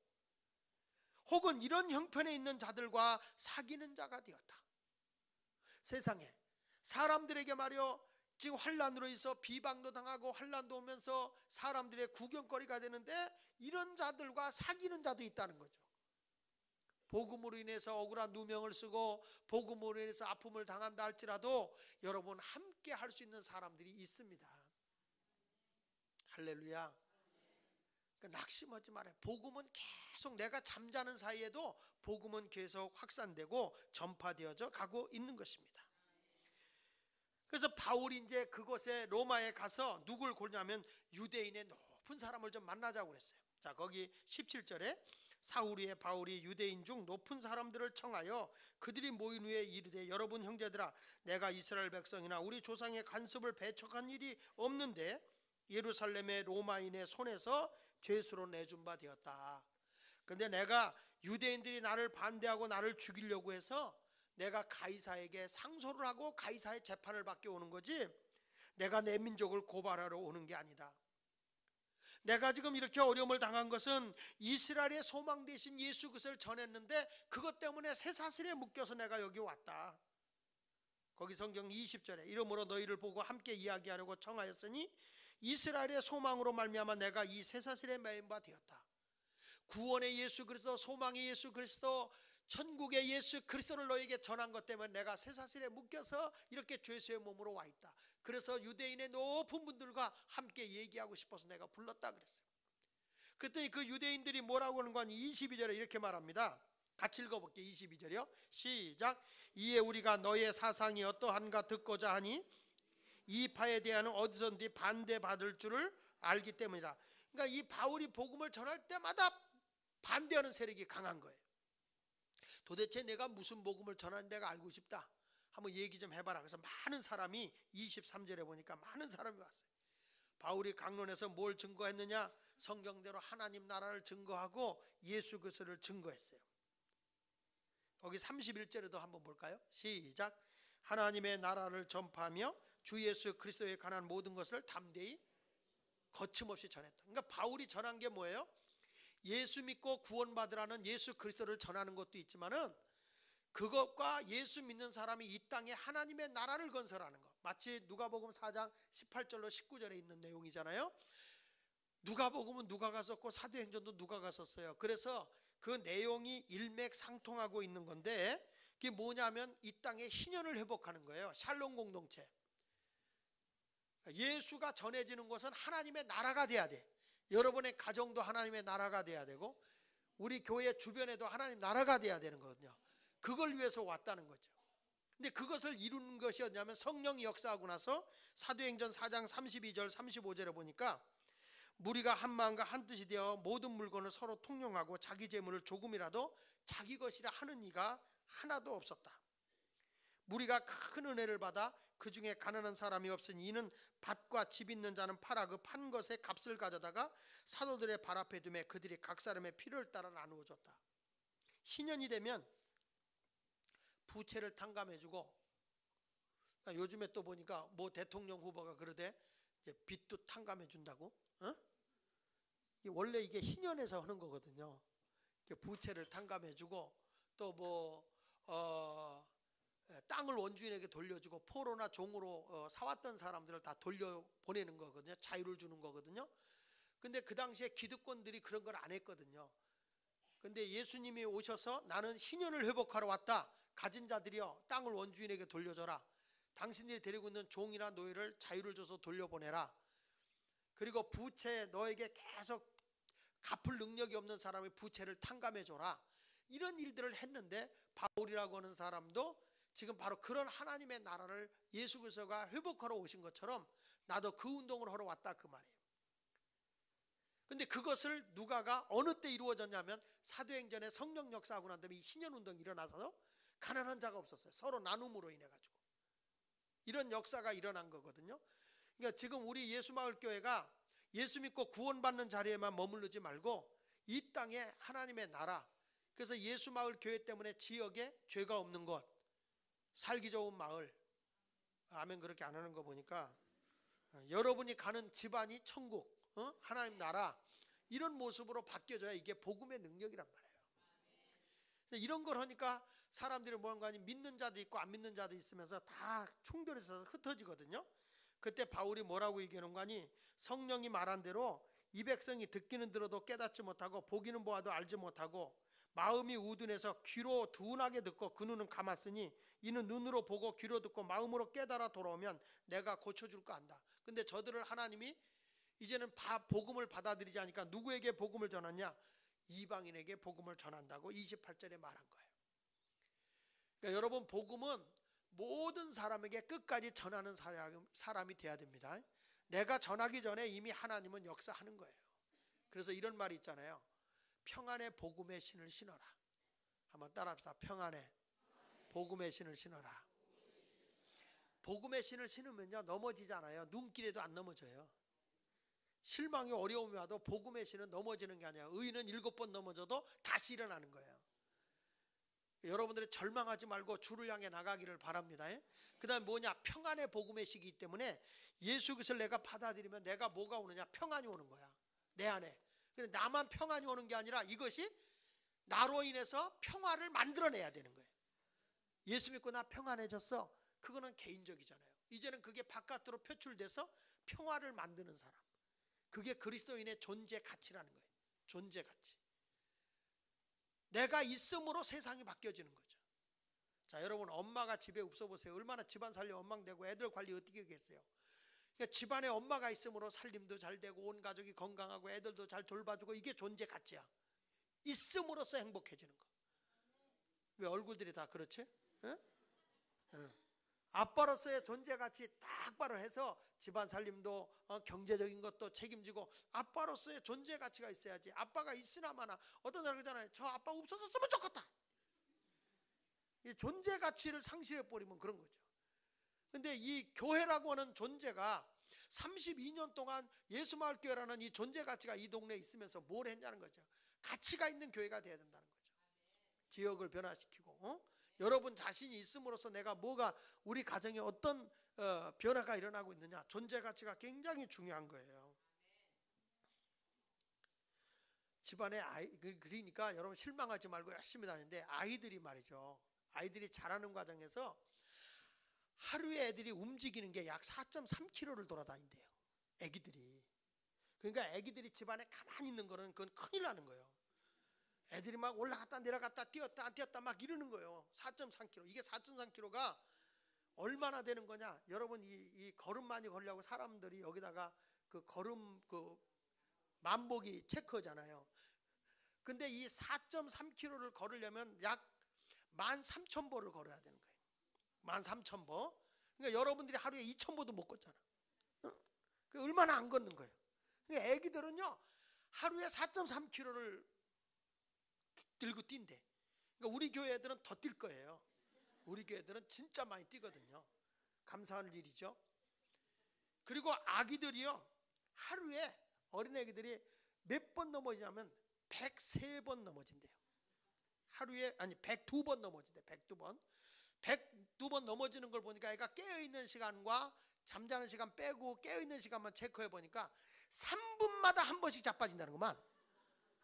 Speaker 1: 혹은 이런 형편에 있는 자들과 사귀는 자가 되었다. 세상에 사람들에게 말이요 지금 환난으로 인해서 비방도 당하고 환난도 오면서 사람들의 구경거리가 되는데 이런 자들과 사귀는 자도 있다는 거죠. 복음으로 인해서 억울한 누명을 쓰고 복음으로 인해서 아픔을 당한다 할지라도 여러분 함께 할 수 있는 사람들이 있습니다. 할렐루야. 그러니까 낙심하지 말아요. 복음은 계속 내가 잠자는 사이에도 복음은 계속 확산되고 전파되어져 가고 있는 것입니다. 그래서 바울이 이제 그곳에 로마에 가서 누굴 고냐면 유대인의 높은 사람을 좀 만나자고 그랬어요. 자, 거기 17절에 사울이의 바울이 유대인 중 높은 사람들을 청하여 그들이 모인 후에 이르되 여러분 형제들아 내가 이스라엘 백성이나 우리 조상의 간섭을 배척한 일이 없는데 예루살렘의 로마인의 손에서 죄수로 내준 바 되었다. 근데 내가 유대인들이 나를 반대하고 나를 죽이려고 해서 내가 가이사에게 상소를 하고 가이사의 재판을 받게 오는 거지 내가 내 민족을 고발하러 오는 게 아니다. 내가 지금 이렇게 어려움을 당한 것은 이스라엘의 소망 되신 예수 그리스도를 전했는데 그것 때문에 쇠사슬에 묶여서 내가 여기 왔다. 거기 성경 20절에 이러므로 너희를 보고 함께 이야기하려고 청하였으니 이스라엘의 소망으로 말미암아 내가 이 쇠사슬에 매인 바 되었다. 구원의 예수 그리스도, 소망의 예수 그리스도, 천국의 예수 그리스도를 너에게 전한 것 때문에 내가 쇠사슬에 묶여서 이렇게 죄수의 몸으로 와 있다. 그래서 유대인의 높은 분들과 함께 얘기하고 싶어서 내가 불렀다 그랬어요. 그때 그 유대인들이 뭐라고 하는 건 22절에 이렇게 말합니다. 같이 읽어볼게요. 22절이요 시작. 이에 우리가 너의 사상이 어떠한가 듣고자 하니 이 파에 대하여는 어디서든지 반대받을 줄을 알기 때문이다. 그러니까 이 바울이 복음을 전할 때마다 반대하는 세력이 강한 거예요. 도대체 내가 무슨 복음을 전하는 데가 알고 싶다. 한번 얘기 좀 해봐라. 그래서 많은 사람이 23절에 보니까 많은 사람이 왔어요. 바울이 강론에서 뭘 증거했느냐? 성경대로 하나님 나라를 증거하고 예수 그리스도를 증거했어요. 거기 31절에도 한번 볼까요? 시작. 하나님의 나라를 전파하며 주 예수 그리스도에 관한 모든 것을 담대히 거침없이 전했다. 그러니까 바울이 전한 게 뭐예요? 예수 믿고 구원받으라는 예수 그리스도를 전하는 것도 있지만은 그것과 예수 믿는 사람이 이 땅에 하나님의 나라를 건설하는 것, 마치 누가복음 4장 18절로 19절에 있는 내용이잖아요. 누가복음은 누가가 썼고 사도행전도 누가가 썼어요. 그래서 그 내용이 일맥상통하고 있는 건데 그게 뭐냐면 이 땅의 희년을 회복하는 거예요. 샬롬 공동체. 예수가 전해지는 것은 하나님의 나라가 돼야 돼. 여러분의 가정도 하나님의 나라가 돼야 되고 우리 교회 주변에도 하나님 나라가 돼야 되는 거거든요. 그걸 위해서 왔다는 거죠. 근데 그것을 이루는 것이 어디냐면 성령이 역사하고 나서 사도행전 4장 32절 35절에 보니까 무리가 한 마음과 한 뜻이 되어 모든 물건을 서로 통용하고 자기 재물을 조금이라도 자기 것이라 하는 이가 하나도 없었다. 무리가 큰 은혜를 받아 그 중에 가난한 사람이 없으니 이는 밭과 집 있는 자는 팔아 그 판 것의 값을 가져다가 사도들의 발 앞에 두매 그들이 각 사람의 필요를 따라 나누어 줬다. 신년이 되면 부채를 탕감해주고, 요즘에 또 보니까 뭐 대통령 후보가 그러대 이제 빚도 탕감해준다고. 원래 이게 신년에서 하는 거거든요. 부채를 탕감해주고 또 뭐 땅을 원주인에게 돌려주고 포로나 종으로 사왔던 사람들을 다 돌려보내는 거거든요. 자유를 주는 거거든요. 근데 그 당시에 기득권들이 그런 걸 안 했거든요. 근데 예수님이 오셔서 나는 희년을 회복하러 왔다. 가진 자들이여 땅을 원주인에게 돌려줘라. 당신들이 데리고 있는 종이나 노예를 자유를 줘서 돌려보내라. 그리고 부채 너에게 계속 갚을 능력이 없는 사람의 부채를 탕감해줘라. 이런 일들을 했는데 바울이라고 하는 사람도 지금 바로 그런 하나님의 나라를 예수 그리스도가 회복하러 오신 것처럼 나도 그 운동을 하러 왔다 그 말이에요. 근데 그것을 누가가 어느 때 이루어졌냐면 사도행전에 성령 역사하고 난 다음에 이 신년운동이 일어나서 가난한 자가 없었어요. 서로 나눔으로 인해 가지고 이런 역사가 일어난 거거든요. 그러니까 지금 우리 예수마을교회가 예수 믿고 구원받는 자리에만 머무르지 말고 이 땅에 하나님의 나라, 그래서 예수마을교회 때문에 지역에 죄가 없는 곳, 살기 좋은 마을, 아멘 그렇게 안 하는 거 보니까 여러분이 가는 집안이 천국, 하나님 나라, 이런 모습으로 바뀌어져야 이게 복음의 능력이란 말이에요. 이런 걸 하니까 사람들이 뭐한 거 아니 믿는 자도 있고 안 믿는 자도 있으면서 다 충돌해서 흩어지거든요. 그때 바울이 뭐라고 얘기하는 거 아니 성령이 말한 대로 이 백성이 듣기는 들어도 깨닫지 못하고 보기는 보아도 알지 못하고 마음이 우둔해서 귀로 둔하게 듣고 그 눈은 감았으니 이는 눈으로 보고 귀로 듣고 마음으로 깨달아 돌아오면 내가 고쳐줄 거 안다. 근데 저들을 하나님이 이제는 복음을 받아들이지 않으니까 누구에게 복음을 전하냐? 이방인에게 복음을 전한다고 28절에 말한 거예요. 그러니까 여러분 복음은 모든 사람에게 끝까지 전하는 사람이 돼야 됩니다. 내가 전하기 전에 이미 하나님은 역사하는 거예요. 그래서 이런 말이 있잖아요. 평안의 복음의 신을 신어라. 한번 따라합시다. 평안의 복음의 신을 신어라. 복음의 신을 신으면요 넘어지잖아요. 눈길에도 안 넘어져요. 실망이 어려움이 와도 복음의 신은 넘어지는 게 아니라 의인은 7번 넘어져도 다시 일어나는 거예요. 여러분들이 절망하지 말고 주를 향해 나가기를 바랍니다. 그 다음에 뭐냐? 평안의 복음의 시기이기 때문에 예수 그리스도를 내가 받아들이면 내가 뭐가 오느냐? 평안이 오는 거야. 내 안에. 근데 나만 평안이 오는 게 아니라 이것이 나로 인해서 평화를 만들어내야 되는 거예요. 예수 믿고 나 평안해졌어. 그거는 개인적이잖아요. 이제는 그게 바깥으로 표출돼서 평화를 만드는 사람. 그게 그리스도인의 존재 가치라는 거예요. 존재 가치. 내가 있음으로 세상이 바뀌어지는 거죠. 자, 여러분 엄마가 집에 없어 보세요. 얼마나 집안 살림 엉망되고 애들 관리 어떻게 하겠어요. 그러니까 집안에 엄마가 있음으로 살림도 잘 되고 온 가족이 건강하고 애들도 잘 돌봐주고 이게 존재 가치야. 있음으로써 행복해지는 거. 왜 얼굴들이 다 그렇지? 응? 응. 아빠로서의 존재 가치 딱 바로 해서 집안 살림도 경제적인 것도 책임지고 아빠로서의 존재 가치가 있어야지. 아빠가 있으나 마나 어떤 사람 그러잖아요. 저 아빠 없어졌으면 좋겠다. 이 존재 가치를 상실해 버리면 그런 거죠. 근데 이 교회라고 하는 존재가 32년 동안 예수마을교회라는 이 존재 가치가 이 동네에 있으면서 뭘 했냐는 거죠. 가치가 있는 교회가 돼야 된다는 거죠. 지역을 변화시키고 여러분 자신이 있음으로써 내가 뭐가 우리 가정에 어떤 변화가 일어나고 있느냐. 존재 가치가 굉장히 중요한 거예요. 집안에 그러니까 여러분 실망하지 말고 열심히 다니는데 아이들이 말이죠. 아이들이 자라는 과정에서 하루에 애들이 움직이는 게 약 4.3km를 돌아다닌대요. 애기들이. 그러니까 애기들이 집안에 가만히 있는 거는 그건 큰일 나는 거예요. 애들이 막 올라갔다 내려갔다 뛰었다 막 이러는 거예요. 4.3km. 이게 4.3km가 얼마나 되는 거냐? 여러분 이 걸음 많이 걸려고 사람들이 여기다가 그 걸음 그 만보기 체크하잖아요. 근데 이 4.3km를 걸으려면 약 13,000보를 걸어야 되는 거예요. 13,000보. 그러니까 여러분들이 하루에 2,000보도 못 걷잖아. 얼마나 안 걷는 거예요. 그러니까 애기들은요 하루에 4.3km를 들고 뛴대. 그러니까 우리 교회 애들은 더 뛸 거예요. 우리 교회 애들은 진짜 많이 뛰거든요. 감사할 일이죠. 그리고 아기들이요 하루에 어린애기들이 몇 번 넘어지냐면 103번 넘어진대요. 하루에 102번 넘어진대. 102번 넘어지는 걸 보니까 애가 깨어있는 시간과 잠자는 시간 빼고 깨어있는 시간만 체크해 보니까 3분마다 한 번씩 자빠진다는구만.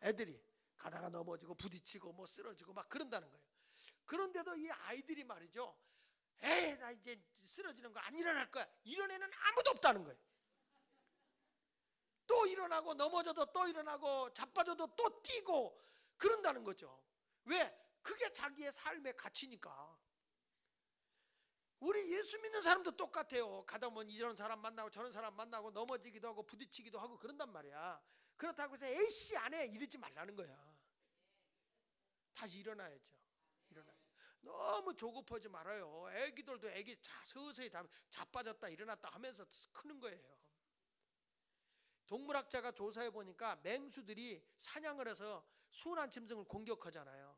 Speaker 1: 애들이 가다가 넘어지고 부딪히고 뭐 쓰러지고 막 그런다는 거예요. 그런데도 이 아이들이 말이죠, 에이 나 이제 쓰러지는 거 안 일어날 거야, 이런 애는 아무도 없다는 거예요. 또 일어나고 넘어져도 또 일어나고 자빠져도 또 뛰고 그런다는 거죠. 왜? 그게 자기의 삶의 가치니까. 우리 예수 믿는 사람도 똑같아요. 가다 보면 이런 사람 만나고 저런 사람 만나고 넘어지기도 하고 부딪히기도 하고 그런단 말이야. 그렇다고 해서 에이씨 안 해 이러지 말라는 거야. 다시 일어나야죠. 너무 조급하지 말아요. 애기들도 애기 서서히 자빠졌다 일어났다 하면서 크는 거예요. 동물학자가 조사해 보니까 맹수들이 사냥을 해서 순한 짐승을 공격하잖아요.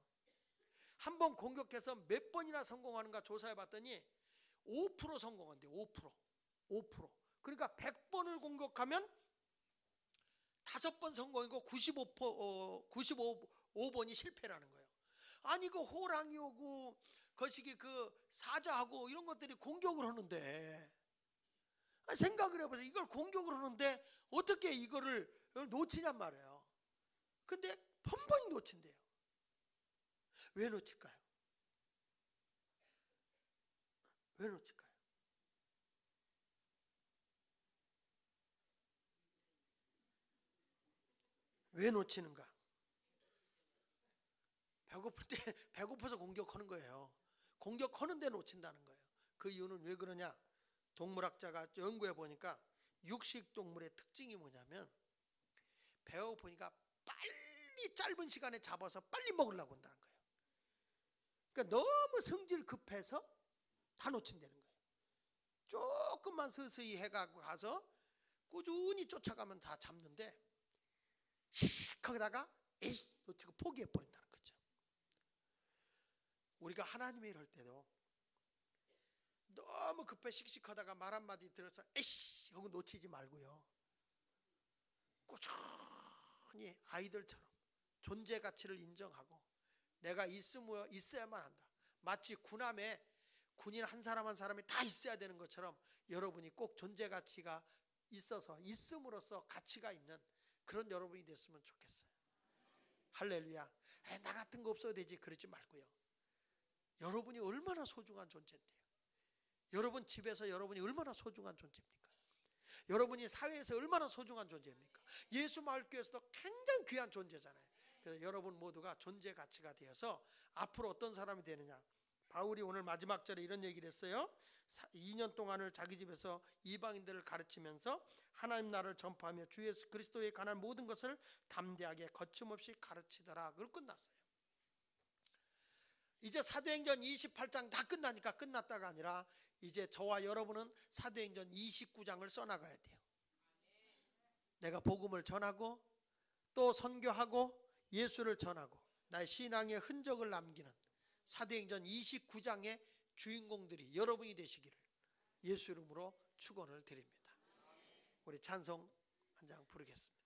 Speaker 1: 한 번 공격해서 몇 번이나 성공하는가 조사해 봤더니 5% 성공한대. 5%. 그러니까 100번을 공격하면 5번 성공이고 95번이 실패라는 거예요. 아니 그 호랑이 오고 거시기 그 사자하고 이런 것들이 공격을 하는데, 생각을 해보세요. 이걸 공격을 하는데 어떻게 이거를 놓치냔 말이에요. 근데 번번이 놓친대요. 왜 놓칠까요? 왜 놓칠까요? 왜 놓치는가? 배고플 때 배고파서 공격하는 거예요. 공격하는데 놓친다는 거예요. 그 이유는 왜 그러냐? 동물학자가 연구해 보니까 육식 동물의 특징이 뭐냐면 배고프니까 빨리 짧은 시간에 잡아서 빨리 먹으려고 한다는 거예요. 그러니까 너무 성질 급해서 다 놓친다는 거예요. 조금만 서서히 해가고 가서 꾸준히 쫓아가면 다 잡는데 거기다가 에이 놓치고 포기해 버린다는 거죠. 우리가 하나님의 일할 때도 너무 급해 씩씩하다가 말 한마디 들어서 에이씨 하고 놓치지 말고요, 꾸준히 아이들처럼 존재 가치를 인정하고 내가 있어야만 한다. 마치 군함에 군인 한 사람 한 사람이 다 있어야 되는 것처럼 여러분이 꼭 존재 가치가 있어서 있음으로써 가치가 있는 그런 여러분이 됐으면 좋겠어요. 할렐루야. 나 같은 거 없어도 되지 그러지 말고요. 여러분이 얼마나 소중한 존재인데요. 여러분 집에서 여러분이 얼마나 소중한 존재입니까? 여러분이 사회에서 얼마나 소중한 존재입니까? 예수 마을교회에서도 굉장히 귀한 존재잖아요. 그래서 여러분 모두가 존재 가치가 되어서 앞으로 어떤 사람이 되느냐. 바울이 오늘 마지막 절에 이런 얘기를 했어요. 2년 동안을 자기 집에서 이방인들을 가르치면서 하나님 나라를 전파하며 주 예수 그리스도에 관한 모든 것을 담대하게 거침없이 가르치더라. 그걸 끝났어요. 이제 사도행전 28장 다 끝나니까 끝났다가 아니라 이제 저와 여러분은 사도행전 29장을 써나가야 돼요. 내가 복음을 전하고 또 선교하고 예수를 전하고 나의 신앙의 흔적을 남기는 사도행전 29장의 주인공들이 여러분이 되시기를 예수 이름으로 축원을 드립니다. 우리 찬송 한 장 부르겠습니다.